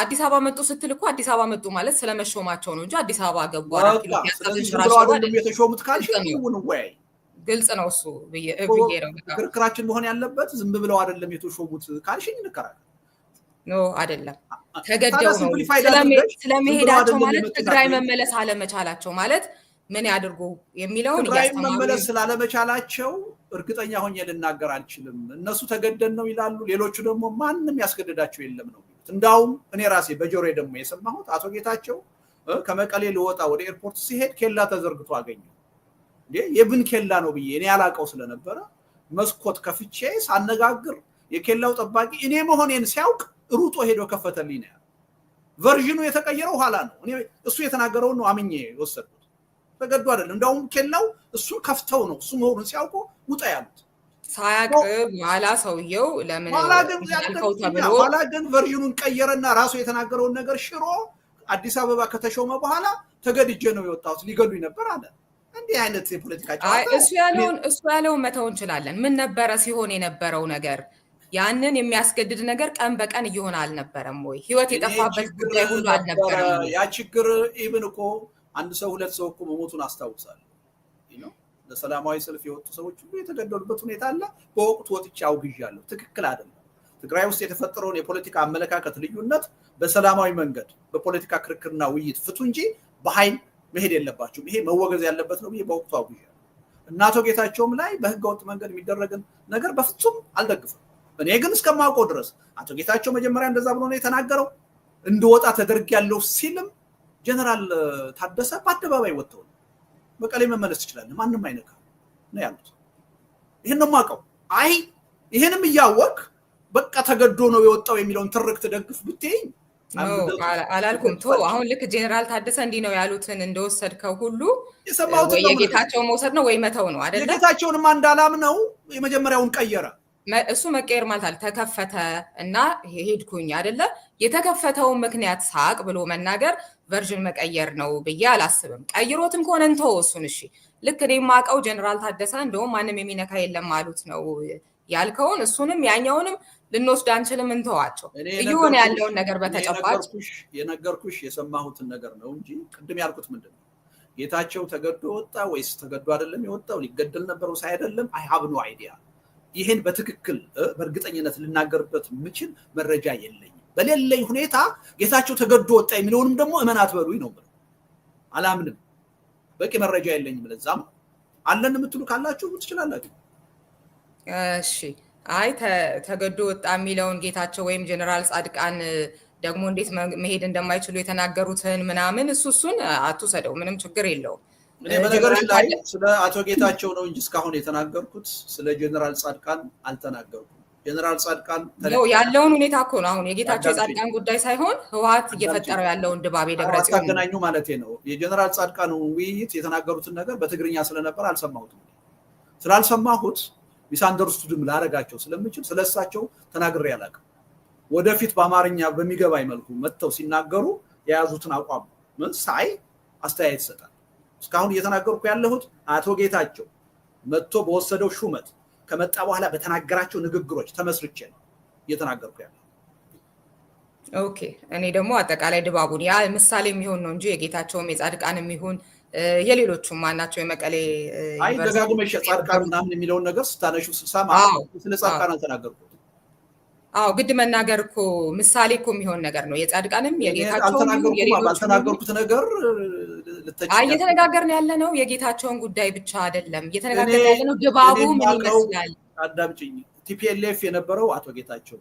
አዲስ አበባ መጡ ስትል እኮ አዲስ አበባ መጡ ማለት ስለመሾማቸው ነው እንጂ አዲስ አበባ ገቡ የተሾሙት ካልሽ ወይ ግልጽ ነው። እሱ ብዬ ነው ክርክራችን መሆን ያለበት። ዝም ብለው አይደለም የተሾሙት ካልሽኝ እንከራከር። ኖ አይደለም፣ ተገደው ነው ስለመሄዳቸው ማለት ትግራይ መመለስ አለመቻላቸው ማለት ምን ያድርጉ የሚለውን እያስተማሩ መመለስ ስላለመቻላቸው እርግጠኛ ሆኜ ልናገር አልችልም። እነሱ ተገደን ነው ይላሉ፣ ሌሎቹ ደግሞ ማንም ያስገደዳቸው የለም ነው የሚሉት። እንዳውም እኔ ራሴ በጆሮዬ ደግሞ የሰማሁት አቶ ጌታቸው ከመቀሌ ልወጣ ወደ ኤርፖርት ሲሄድ ኬላ ተዘርግቶ አገኘው። የብን ኬላ ነው ብዬ እኔ ያላቀው ስለነበረ መስኮት ከፍቼ ሳነጋግር የኬላው ጠባቂ እኔ መሆኔን ሲያውቅ ሩጦ ሄዶ ከፈተልኝ ነው። ቨርዥኑ የተቀየረው ኋላ ነው። እኔ እሱ የተናገረው ነው አምኜ ወሰድኩት። ተገዱ አይደለም። እንዳውም ኬላው እሱ ከፍተው ነው እሱ መሆኑን ሲያውቁ ውጣ ያሉት። ሳያቅ በኋላ ሰውየው ለምን ያልከው ተብሎ በኋላ ግን ቨርዥኑን ቀየረና ራሱ የተናገረውን ነገር ሽሮ አዲስ አበባ ከተሾመ በኋላ ተገድጄ ነው የወጣሁት ሊገሉኝ ነበር አለ። እንዲህ አይነት የፖለቲካ እሱ ያለውን መተው እንችላለን። ምን ነበረ ሲሆን የነበረው ነገር? ያንን የሚያስገድድ ነገር ቀን በቀን እየሆነ አልነበረም ወይ? ህይወት የጠፋበት ጉዳይ ሁሉ አልነበረም? ያ ችግር ኢቭን እኮ አንድ ሰው ሁለት ሰው እኮ መሞቱን አስታውሳለሁ። ለሰላማዊ ሰልፍ የወጡ ሰዎች ሁሉ የተገደሉበት ሁኔታ አለ። በወቅቱ ወጥቼ አውግዣለሁ። ትክክል አይደለም። ትግራይ ውስጥ የተፈጠረውን የፖለቲካ አመለካከት ልዩነት በሰላማዊ መንገድ በፖለቲካ ክርክርና ውይይት ፍቱ እንጂ በኃይል መሄድ የለባቸውም። ይሄ መወገዝ ያለበት ነው ብዬ በወቅቱ አውግዣለሁ። እና አቶ ጌታቸውም ላይ በህገወጥ መንገድ የሚደረግን ነገር በፍጹም አልደግፍም። እኔ ግን እስከማውቀው ድረስ አቶ ጌታቸው መጀመሪያ እንደዛ ብሎ ነው የተናገረው። እንደወጣ ተደርጊያለሁ ሲልም ጀነራል ታደሰ በአደባባይ ወጥተው መቀሌ መመለስ ትችላለህ ማንም አይነካ ነው ያሉት። ይሄን ነው የማውቀው። አይ ይሄንም እያወቅ በቃ ተገዶ ነው የወጣው የሚለውን ትርክት ደግፍ ብትይኝ አላልኩም። አሁን ልክ ጀነራል ታደሰ እንዲህ ነው ያሉትን እንደወሰድከው ሁሉ ወይ የጌታቸው መውሰድ ነው ወይ መተው ነው አይደለ? የጌታቸውንማ እንዳላምነው የመጀመሪያውን ቀየረ። እሱ መቀየር ማለት አለ ተከፈተ እና ሄድኩኝ አይደለ? የተከፈተውን ምክንያት ሳቅ ብሎ መናገር ቨርዥን መቀየር ነው ብዬ አላስብም። ቀይሮትም ከሆነ እንተው እሱን። እሺ ልክ እኔ የማውቀው ጀነራል ታደሰ እንደውም ማንም የሚነካ የለም አሉት ነው ያልከውን፣ እሱንም ያኛውንም ልንወስድ አንችልም፣ እንተዋቸው። እየሆነ ያለውን ነገር በተጨባጭ የነገርኩሽ የሰማሁትን ነገር ነው እንጂ ቅድም ያልኩት ምንድን ነው ጌታቸው ተገዶ ወጣ ወይስ ተገዶ አይደለም የወጣው ሊገደል ነበር ወይስ አይደለም አይ ሃቭ ኖ አይዲያ። ይሄን በትክክል በእርግጠኝነት ልናገርበት የምችል መረጃ የለኝም። በሌለኝ ሁኔታ ጌታቸው ተገዶ ወጣ የሚለውንም ደግሞ እመን አትበሉኝ ነው ብለው አላምንም። በቂ መረጃ የለኝም። ለዛም አለን የምትሉ ካላችሁ ትችላላችሁ። እሺ አይ ተገዶ ወጣ የሚለውን ጌታቸው ወይም ጀነራል ጻድቃን ደግሞ እንዴት መሄድ እንደማይችሉ የተናገሩትን ምናምን እሱን አትውሰደው፣ ምንም ችግር የለውም። በነገሮች ላይ ስለ አቶ ጌታቸው ነው እንጂ እስካሁን የተናገርኩት ስለ ጀነራል ጻድቃን አልተናገርኩም። ጀነራል ጻድቃን ያለውን ሁኔታ እኮ ነው አሁን የጌታቸው ጻድቃን ጉዳይ ሳይሆን ህወሓት እየፈጠረው ያለውን ድባብ ደብረጽዮን ታገናኙ ማለት ነው። የጀነራል ጻድቃን ውይይት የተናገሩትን ነገር በትግርኛ ስለነበር አልሰማሁትም። ስላልሰማሁት ሚስአንደርስቱድም ላረጋቸው ስለምችል ስለሳቸው ተናግሬ አላውቅም። ወደፊት በአማርኛ በሚገባኝ መልኩ መጥተው ሲናገሩ የያዙትን አቋም ሳይ አስተያየት ይሰጣል። እስካሁን እየተናገርኩ ያለሁት አቶ ጌታቸው መጥቶ በወሰደው ሹመት ከመጣ በኋላ በተናገራቸው ንግግሮች ተመስርቼ ነው እየተናገርኩ ያለሁት። ኦኬ እኔ ደግሞ አጠቃላይ ድባቡን ያ ምሳሌ የሚሆን ነው እንጂ የጌታቸውም የጻድቃንም ይሁን የሌሎቹም ማናቸው የመቀሌ አይ ደጋግመሽ ጻድቃን ምናምን የሚለውን ነገር ስታነሹ ስሰማ ስለ ጻድቃን አልተናገርኩም። አዎ ግድ መናገር እኮ ምሳሌ እኮ የሚሆን ነገር ነው። የጻድቃንም የጌታቸውም ባልተናገርኩት ነገር እየተነጋገርን ያለ ነው። የጌታቸውን ጉዳይ ብቻ አይደለም እየተነጋገርን ያለ ነው። ድባቡ ምን ይመስላል? አዳምጪኝ። ቲፒኤልኤፍ የነበረው አቶ ጌታቸው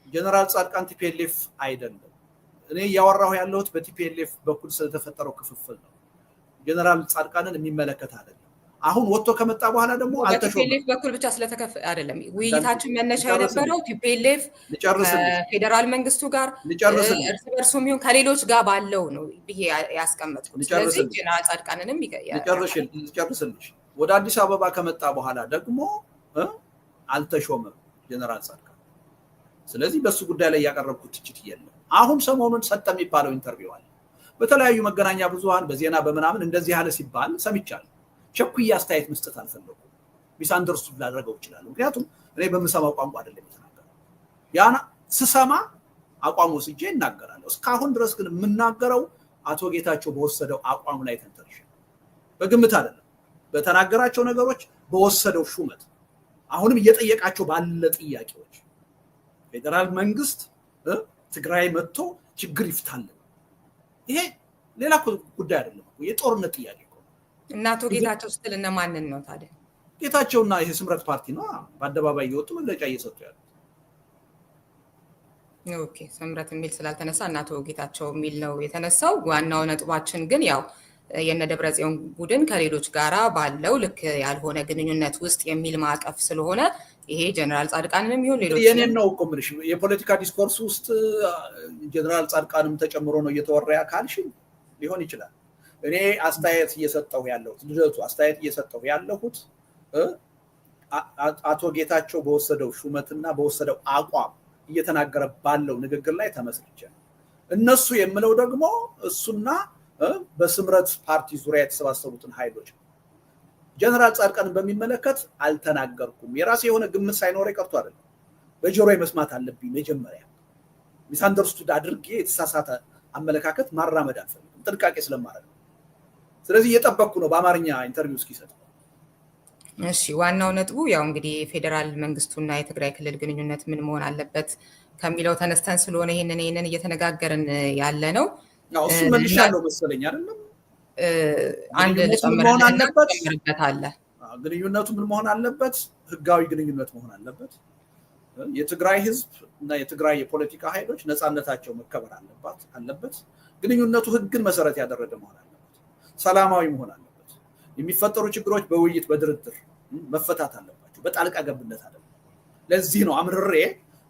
ጀነራል ጻድቃን ቲፒኤልኤፍ አይደለም። እኔ እያወራሁ ያለሁት በቲፒኤልኤፍ በኩል ስለተፈጠረው ክፍፍል ነው። ጀነራል ጻድቃንን የሚመለከት አይደለም። አሁን ወጥቶ ከመጣ በኋላ ደግሞ አልተሾመም። ቲፒኤልኤፍ በኩል ብቻ ስለተከፈለ አይደለም ውይይታችን መነሻ የነበረው ቲፒኤልኤፍ ፌደራል መንግስቱ ጋር እርስ በርሱም ይሁን ከሌሎች ጋር ባለው ነው ብዬ ያስቀመጥኩት። ስለዚህ ጀነራል ጻድቃንንም ልጨርስልሽ። ወደ አዲስ አበባ ከመጣ በኋላ ደግሞ አልተሾመም ጀነራል ጻድቃን። ስለዚህ በሱ ጉዳይ ላይ ያቀረብኩት ትችት የለም። አሁን ሰሞኑን ሰጠ የሚባለው ኢንተርቪው አለ በተለያዩ መገናኛ ብዙሃን በዜና በምናምን እንደዚህ ያለ ሲባል ሰምቻለሁ። ቸኩዬ አስተያየት መስጠት አልፈለኩም። ሚስአንደርስቱድ ላደርገው ይችላል። ምክንያቱም እኔ በምሰማው ቋንቋ አይደለም የተናገረው። ያን ስሰማ አቋም ወስጄ እናገራለሁ። እስካሁን ድረስ ግን የምናገረው አቶ ጌታቸው በወሰደው አቋም ላይ ተንተርሼ በግምት አይደለም። በተናገራቸው ነገሮች በወሰደው ሹመት አሁንም እየጠየቃቸው ባለ ጥያቄዎች ፌደራል መንግስት ትግራይ መጥቶ ችግር ይፍታልን። ይሄ ሌላ ጉዳይ አይደለም። የጦርነት ጥያቄ እና አቶ ጌታቸው ስትል እነማንን ነው ታዲያ? ጌታቸውና ይሄ ስምረት ፓርቲ ነው በአደባባይ እየወጡ መግለጫ እየሰጡ ያሉት። ኦኬ ስምረት የሚል ስላልተነሳ እና አቶ ጌታቸው የሚል ነው የተነሳው። ዋናው ነጥባችን ግን ያው የነ ደብረጽዮን ቡድን ከሌሎች ጋራ ባለው ልክ ያልሆነ ግንኙነት ውስጥ የሚል ማዕቀፍ ስለሆነ ይሄ ጀነራል ጻድቃንንም ይሁን ሌሎች የኔን ነው እኮ የምልሽ። የፖለቲካ ዲስኮርስ ውስጥ ጀነራል ጻድቃንም ተጨምሮ ነው እየተወራ ካልሽ ሊሆን ይችላል። እኔ አስተያየት እየሰጠሁ ያለሁት ልደቱ አስተያየት እየሰጠሁ ያለሁት አቶ ጌታቸው በወሰደው ሹመትና በወሰደው አቋም እየተናገረ ባለው ንግግር ላይ ተመስርቼ ነው። እነሱ የምለው ደግሞ እሱና በስምረት ፓርቲ ዙሪያ የተሰባሰቡትን ኃይሎች ነው። ጀነራል ጻድቃንን በሚመለከት አልተናገርኩም። የራሴ የሆነ ግምት ሳይኖር ቀርቶ አይደለም። በጆሮዬ መስማት አለብኝ። መጀመሪያ ሚስአንደርስቱድ አድርጌ የተሳሳተ አመለካከት ማራመድ አልፈልግም፣ ጥንቃቄ ስለማደርግ። ስለዚህ እየጠበቅኩ ነው በአማርኛ ኢንተርቪው እስኪሰጥ። እሺ፣ ዋናው ነጥቡ ያው እንግዲህ የፌዴራል መንግስቱና የትግራይ ክልል ግንኙነት ምን መሆን አለበት ከሚለው ተነስተን ስለሆነ ይሄንን እየተነጋገርን ያለ ነው። እሱ መልሻለሁ መሰለኝ አይደለም። አንድ ልጨምርበት አለ። ግንኙነቱ ምን መሆን አለበት? ህጋዊ ግንኙነት መሆን አለበት። የትግራይ ህዝብ እና የትግራይ የፖለቲካ ኃይሎች ነፃነታቸው መከበር አለበት። ግንኙነቱ ህግን መሰረት ያደረገ መሆን አለበት። ሰላማዊ መሆን አለበት። የሚፈጠሩ ችግሮች በውይይት በድርድር መፈታት አለባቸው፣ በጣልቃ ገብነት አይደለም። ለዚህ ነው አምርሬ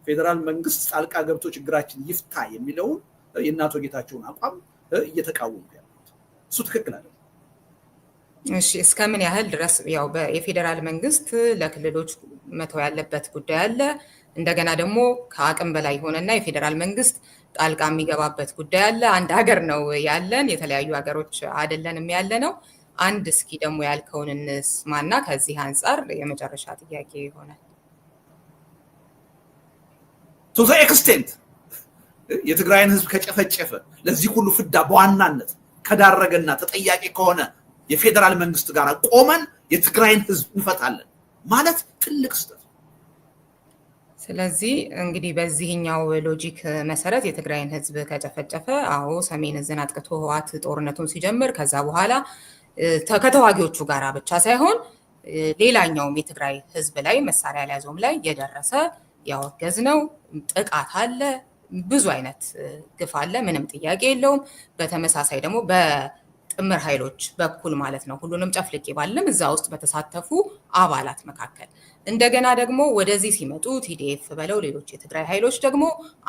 ፌዴራል መንግስት ጣልቃ ገብቶ ችግራችን ይፍታ የሚለውን የእናቶ ጌታቸውን አቋም እየተቃወምኩ ያሉት። እሱ ትክክል አይደለም። እሺ፣ እስከምን ያህል ድረስ ያው የፌዴራል መንግስት ለክልሎች መተው ያለበት ጉዳይ አለ። እንደገና ደግሞ ከአቅም በላይ ሆነና የፌዴራል መንግስት ጣልቃ የሚገባበት ጉዳይ አለ። አንድ ሀገር ነው ያለን፣ የተለያዩ ሀገሮች አይደለንም ያለ ነው። አንድ እስኪ ደግሞ ያልከውን እንስማና ከዚህ አንጻር የመጨረሻ ጥያቄ ይሆናል። ቱ ዘ ኤክስቴንት የትግራይን ህዝብ ከጨፈጨፈ ለዚህ ሁሉ ፍዳ በዋናነት ከዳረገና ተጠያቂ ከሆነ የፌዴራል መንግስት ጋር ቆመን የትግራይን ህዝብ እንፈታለን ማለት ትልቅ ስህተት። ስለዚህ እንግዲህ በዚህኛው ሎጂክ መሰረት የትግራይን ህዝብ ከጨፈጨፈ፣ አዎ ሰሜን ዕዝን አጥቅቶ ህወሓት ጦርነቱን ሲጀምር ከዛ በኋላ ከተዋጊዎቹ ጋር ብቻ ሳይሆን ሌላኛውም የትግራይ ህዝብ ላይ መሳሪያ ያልያዘውም ላይ የደረሰ ያወገዝነው ጥቃት አለ፣ ብዙ አይነት ግፍ አለ፣ ምንም ጥያቄ የለውም። በተመሳሳይ ደግሞ በጥምር ኃይሎች በኩል ማለት ነው ሁሉንም ጨፍልቄ ባለም እዛ ውስጥ በተሳተፉ አባላት መካከል እንደገና ደግሞ ወደዚህ ሲመጡ ቲዲኤፍ በለው ሌሎች የትግራይ ኃይሎች ደግሞ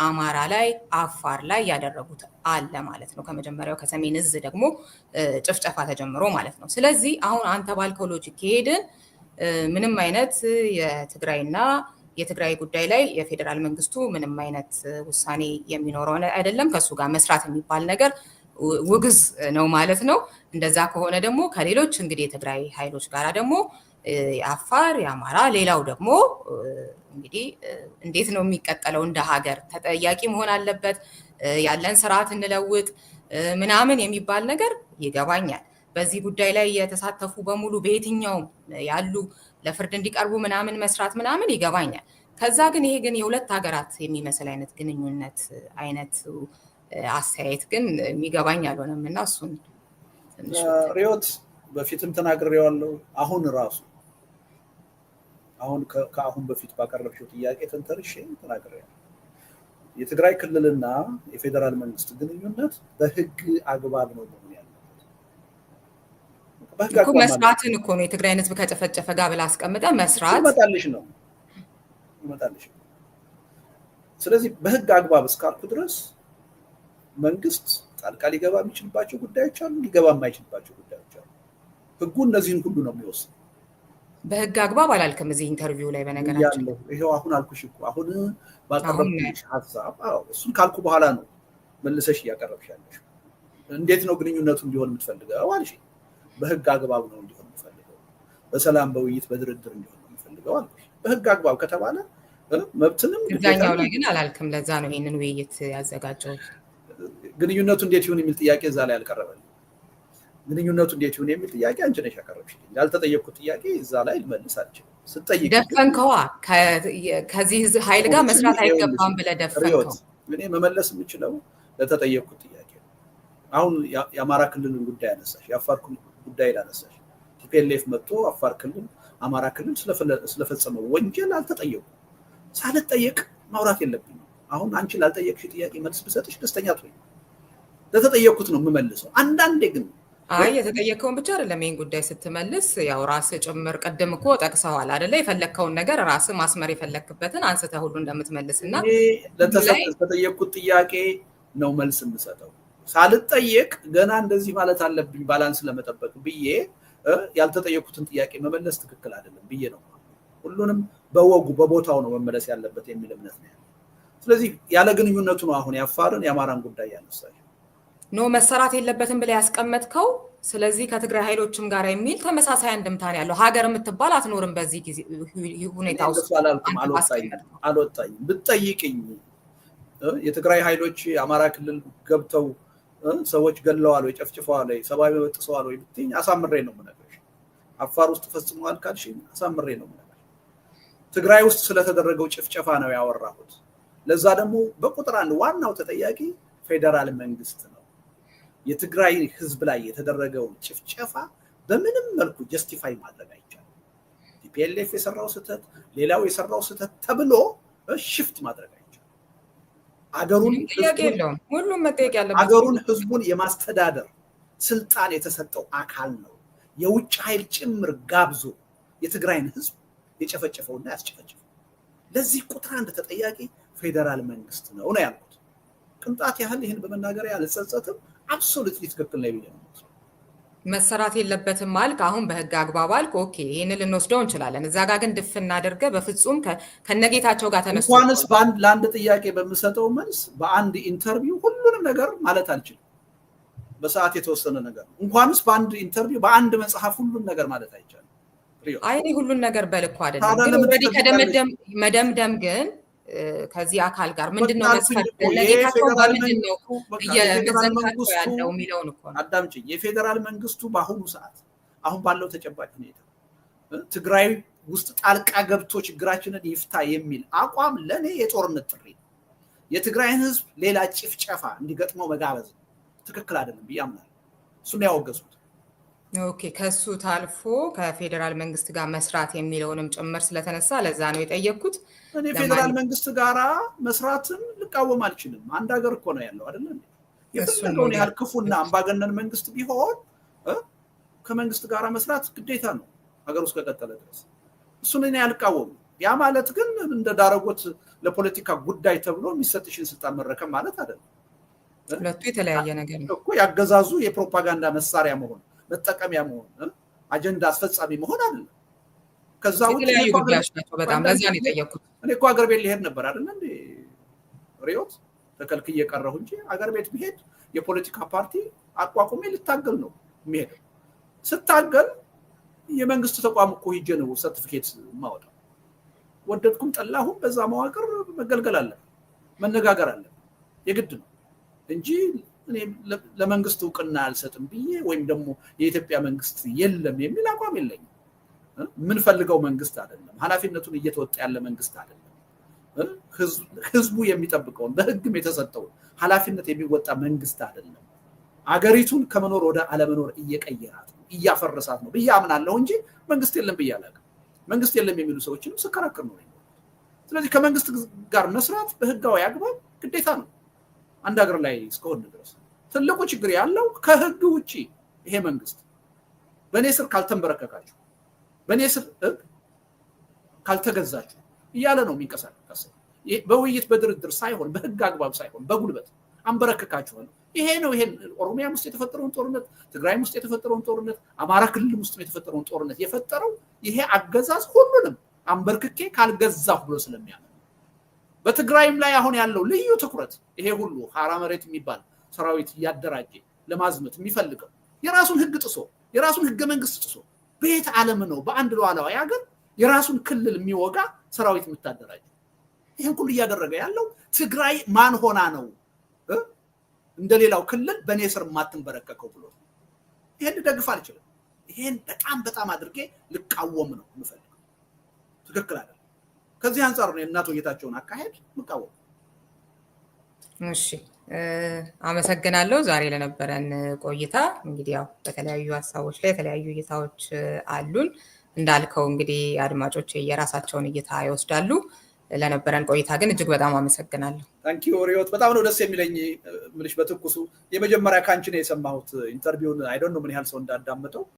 አማራ ላይ አፋር ላይ ያደረጉት አለ ማለት ነው። ከመጀመሪያው ከሰሜን ዕዝ ደግሞ ጭፍጨፋ ተጀምሮ ማለት ነው። ስለዚህ አሁን አንተ ባልከው ሎጂክ ከሄድን ምንም አይነት የትግራይ ጉዳይ ላይ የፌዴራል መንግስቱ ምንም አይነት ውሳኔ የሚኖረው አይደለም። ከሱ ጋር መስራት የሚባል ነገር ውግዝ ነው ማለት ነው። እንደዛ ከሆነ ደግሞ ከሌሎች እንግዲህ የትግራይ ኃይሎች ጋር ደግሞ የአፋር፣ የአማራ፣ ሌላው ደግሞ እንግዲህ እንዴት ነው የሚቀጠለው? እንደ ሀገር ተጠያቂ መሆን አለበት። ያለን ስርዓት እንለውጥ ምናምን የሚባል ነገር ይገባኛል። በዚህ ጉዳይ ላይ የተሳተፉ በሙሉ በየትኛውም ያሉ ለፍርድ እንዲቀርቡ ምናምን መስራት ምናምን ይገባኛል። ከዛ ግን ይሄ ግን የሁለት ሀገራት የሚመስል አይነት ግንኙነት አይነት አስተያየት ግን የሚገባኝ አልሆነም እና እሱን ሪዮት በፊትም ተናግሬዋለሁ። አሁን ከአሁን በፊት ባቀረብሽው ጥያቄ ተንተርሼ ተናግሬያለሁ። የትግራይ ክልልና የፌዴራል መንግስት ግንኙነት በህግ አግባብ ነው መሆን ያለበት። መስራትን እኮ ነው የትግራይን ህዝብ ከጨፈጨፈ ጋር ብላ አስቀምጠ መስራት ይመጣልሽ ነው። ስለዚህ በህግ አግባብ እስካልኩ ድረስ መንግስት ጣልቃ ሊገባ የሚችልባቸው ጉዳዮች አሉ፣ ሊገባ የማይችልባቸው ጉዳዮች አሉ። ህጉ እነዚህን ሁሉ ነው የሚወስነው። በህግ አግባብ አላልክም እዚህ ኢንተርቪው ላይ በነገራችን ያለው ይሄው አሁን አልኩሽ እኮ አሁን ባቀረብኩሽ ሐሳብ እሱን ካልኩ በኋላ ነው መልሰሽ እያቀረብሽ ያለሽ። እንዴት ነው ግንኙነቱ እንዲሆን የምትፈልገው አልሽ። በህግ አግባብ ነው እንዲሆን የምትፈልገው፣ በሰላም በውይይት በድርድር እንዲሆን ነው የምትፈልገው አልኩሽ። በህግ አግባብ ከተባለ መብትንም እዛኛው ላይ ግን አላልክም። ለዛ ነው ይሄንን ውይይት ያዘጋጀው። ግንኙነቱ እንዴት ይሁን የሚል ጥያቄ እዛ ላይ አልቀረበልኝም። ግንኙነቱ እንዴት ይሁን የሚል ጥያቄ አንቺ ነሽ ያቀረብሽልኝ። ያልተጠየቅኩት ጥያቄ እዛ ላይ ልመልስ አልችልም። ስጠይቅ ደፈንከዋ። ከዚህ ኃይል ጋር መስራት አይገባም ብለህ ደፈንከው። እኔ መመለስ የምችለው ለተጠየቅኩት ጥያቄ ነው። አሁን የአማራ ክልልን ጉዳይ አነሳሽ፣ የአፋር ጉዳይ ላነሳሽ። ቲፒኤልኤፍ መጥቶ አፋር ክልል፣ አማራ ክልል ስለፈጸመው ወንጀል አልተጠየቁም። ሳልጠየቅ ማውራት የለብኝም። አሁን አንቺ ላልጠየቅሽ ጥያቄ መልስ ብሰጥሽ ደስተኛ ትሆኝ። ለተጠየቅኩት ነው የምመልሰው። አንዳንዴ ግን የተጠየቀውን ብቻ አይደለም ይሄን ጉዳይ ስትመልስ ያው ራስህ ጭምር ቅድም እኮ ጠቅሰዋል አይደለ? የፈለግከውን ነገር ራስህ ማስመር የፈለግክበትን አንስተህ ሁሉ እንደምትመልስና ለተጠየቅኩት ጥያቄ ነው መልስ የምሰጠው። ሳልጠየቅ ገና እንደዚህ ማለት አለብኝ ባላንስ ለመጠበቅ ብዬ ያልተጠየቅኩትን ጥያቄ መመለስ ትክክል አይደለም ብዬ ነው። ሁሉንም በወጉ በቦታው ነው መመለስ ያለበት የሚል እምነት ነው። ስለዚህ ያለ ግንኙነቱ ነው አሁን ያፋርን የአማራን ጉዳይ ያነሳል። ኖ መሰራት የለበትም ብለ ያስቀመጥከው ስለዚህ ከትግራይ ኃይሎችም ጋር የሚል ተመሳሳይ አንድምታ ነው ያለው። ሀገር የምትባል አትኖርም በዚህ ጊዜ ሁኔታ ውስጥ አልወጣኝም። ብትጠይቅኝ የትግራይ ኃይሎች አማራ ክልል ገብተው ሰዎች ገለዋል ወይ ጨፍጭፈዋል ወይ ሰብአዊ መብት ጥሰዋል ወይ ብትይኝ አሳምሬ ነው የምነግርሽ። አፋር ውስጥ ፈጽመዋል ካልሽኝ አሳምሬ ነው የምነግርሽ። ትግራይ ውስጥ ስለተደረገው ጭፍጨፋ ነው ያወራሁት። ለዛ ደግሞ በቁጥር አንድ ዋናው ተጠያቂ ፌደራል መንግስት ነው። የትግራይ ህዝብ ላይ የተደረገው ጭፍጨፋ በምንም መልኩ ጀስቲፋይ ማድረግ አይቻልም። ቲፒኤልኤፍ የሰራው ስህተት ሌላው የሰራው ስህተት ተብሎ ሽፍት ማድረግ አይቻልም። አገሩን ህዝቡን የማስተዳደር ስልጣን የተሰጠው አካል ነው። የውጭ ኃይል ጭምር ጋብዞ የትግራይን ህዝብ የጨፈጨፈውና ያስጨፈጨፈው ለዚህ ቁጥር አንድ ተጠያቂ ፌደራል መንግስት ነው ያልኩት። ቅንጣት ያህል ይህን በመናገር ያልጸጸትም አብሶሉትሊ ትክክል ነው ብዬ ነው። መሰራት የለበትም ማለት አሁን በህግ አግባብ አልክ ኦኬ ይሄንን ልንወስደው እንችላለን። እዛ ጋር ግን ድፍና አድርገ በፍጹም ከነጌታቸው ጋር ተነስቶ እንኳንስ ለአንድ ጥያቄ በምሰጠው መልስ በአንድ ኢንተርቪው ሁሉንም ነገር ማለት አልችልም። በሰዓት የተወሰነ ነገር እንኳንስ በአንድ ኢንተርቪው በአንድ መጽሐፍ ሁሉን ነገር ማለት አይቻልም። አይ ሁሉን ነገር በልኩ አይደለም ግን ኦልሬዲ ከደመደም ግን ከዚህ አካል ጋር ምንድነው መስፈርት ለጌታቸው በምንድነው እየመዘንካቸው ያለው የሚለውን እኮ ነው። አዳምጪኝ። የፌደራል መንግስቱ በአሁኑ ሰዓት አሁን ባለው ተጨባጭ ሁኔታ ትግራይ ውስጥ ጣልቃ ገብቶ ችግራችንን ይፍታ የሚል አቋም ለኔ የጦርነት ጥሪ ነው። የትግራይን ህዝብ ሌላ ጭፍጨፋ እንዲገጥመው መጋበዝ ትክክል አይደለም ብዬ አምናለሁ። እሱን ያወገዙት ኦኬ ከሱ ታልፎ ከፌደራል መንግስት ጋር መስራት የሚለውንም ጭምር ስለተነሳ ለዛ ነው የጠየቅኩት። እኔ ፌደራል መንግስት ጋራ መስራትን ልቃወም አልችልም። አንድ ሀገር እኮ ነው ያለው አይደል እንዴ? የፈለገውን ያህል ክፉና አምባገነን መንግስት ቢሆን ከመንግስት ጋራ መስራት ግዴታ ነው ሀገር ውስጥ ከቀጠለ ድረስ። እሱን እኔ አልቃወም። ያ ማለት ግን እንደ ዳረጎት ለፖለቲካ ጉዳይ ተብሎ የሚሰጥሽን ስልጣን መረከም ማለት አይደለም። ሁለቱ የተለያየ ነገር ነው እኮ። ያገዛዙ የፕሮፓጋንዳ መሳሪያ መሆን መጠቀሚያ መሆን አጀንዳ አስፈጻሚ መሆን አይደለም። ከዛ ውጭ የተለያዩ ጉዳዮች ናቸው። በጣም ለዛ ነው የጠየኩት። እኔ እኮ ሀገር ቤት ሊሄድ ነበር አይደል እንዴ ሪዮት ተከልክዬ ቀረሁ እንጂ ሀገር ቤት ቢሄድ የፖለቲካ ፓርቲ አቋቁሜ ልታገል ነው የሚሄደው። ስታገል የመንግስት ተቋም እኮ ሂጄ ነው ሰርቲፊኬት ማወጣው። ወደድኩም ጠላሁም በዛ መዋቅር መገልገል አለ መነጋገር አለ የግድ ነው እንጂ እኔ ለመንግስት እውቅና አልሰጥም ብዬ ወይም ደግሞ የኢትዮጵያ መንግስት የለም የሚል አቋም የለኝም። ምን ፈልገው መንግስት አይደለም፣ ኃላፊነቱን እየተወጣ ያለ መንግስት አይደለም። ህዝቡ የሚጠብቀውን በህግም የተሰጠውን ኃላፊነት የሚወጣ መንግስት አይደለም። አገሪቱን ከመኖር ወደ አለመኖር እየቀየራት ነው፣ እያፈረሳት ነው ብዬ አምናለሁ እንጂ መንግስት የለም ብዬ አላውቅም። መንግስት የለም የሚሉ ሰዎችንም ስከራከር ነው። ስለዚህ ከመንግስት ጋር መስራት በህጋዊ አግባብ ግዴታ ነው አንድ ሀገር ላይ እስከሆነ ድረስ። ትልቁ ችግር ያለው ከህግ ውጪ ይሄ መንግስት በእኔ ስር ካልተንበረከካችሁ በእኔ ስር ካልተገዛችሁ እያለ ነው የሚንቀሳቀሰው። በውይይት በድርድር ሳይሆን በህግ አግባብ ሳይሆን በጉልበት አንበረከካችኋለሁ። ይሄ ነው ይሄን ኦሮሚያ ውስጥ የተፈጠረውን ጦርነት፣ ትግራይ ውስጥ የተፈጠረውን ጦርነት፣ አማራ ክልል ውስጥ የተፈጠረውን ጦርነት የፈጠረው ይሄ አገዛዝ ሁሉንም አንበርክኬ ካልገዛሁ ብሎ ስለሚያምን። በትግራይም ላይ አሁን ያለው ልዩ ትኩረት ይሄ ሁሉ ሀራ መሬት የሚባል ሰራዊት እያደራጀ ለማዝመት የሚፈልገው የራሱን ህግ ጥሶ የራሱን ህገ መንግስት ጥሶ በየት ዓለም ነው በአንድ ሉዓላዊ ሀገር የራሱን ክልል የሚወጋ ሰራዊት የምታደራጀ? ይሄን ሁሉ እያደረገ ያለው ትግራይ ማን ሆና ነው እንደሌላው ክልል በኔ ስር ማትንበረከከው ብሎ ይሄን ደግፍ አልችልም። ይሄን በጣም አድርጌ ልቃወም ነው የምፈልገው። ትክክል አይደለም። ከዚህ አንፃር ነው እናቶ ጌታቸውን አካሄድ ምቃወም። እሺ አመሰግናለሁ ዛሬ ለነበረን ቆይታ። እንግዲህ ያው በተለያዩ ሀሳቦች ላይ የተለያዩ እይታዎች አሉን። እንዳልከው እንግዲህ አድማጮች የራሳቸውን እይታ ይወስዳሉ። ለነበረን ቆይታ ግን እጅግ በጣም አመሰግናለሁ። ታንኪዩ ሪዮት። በጣም ነው ደስ የሚለኝ ምልሽ በትኩሱ የመጀመሪያ ካንቺ ነው የሰማሁት ኢንተርቪውን። አይ ዶንት ኖ ምን ያህል ሰው እንዳዳመጠው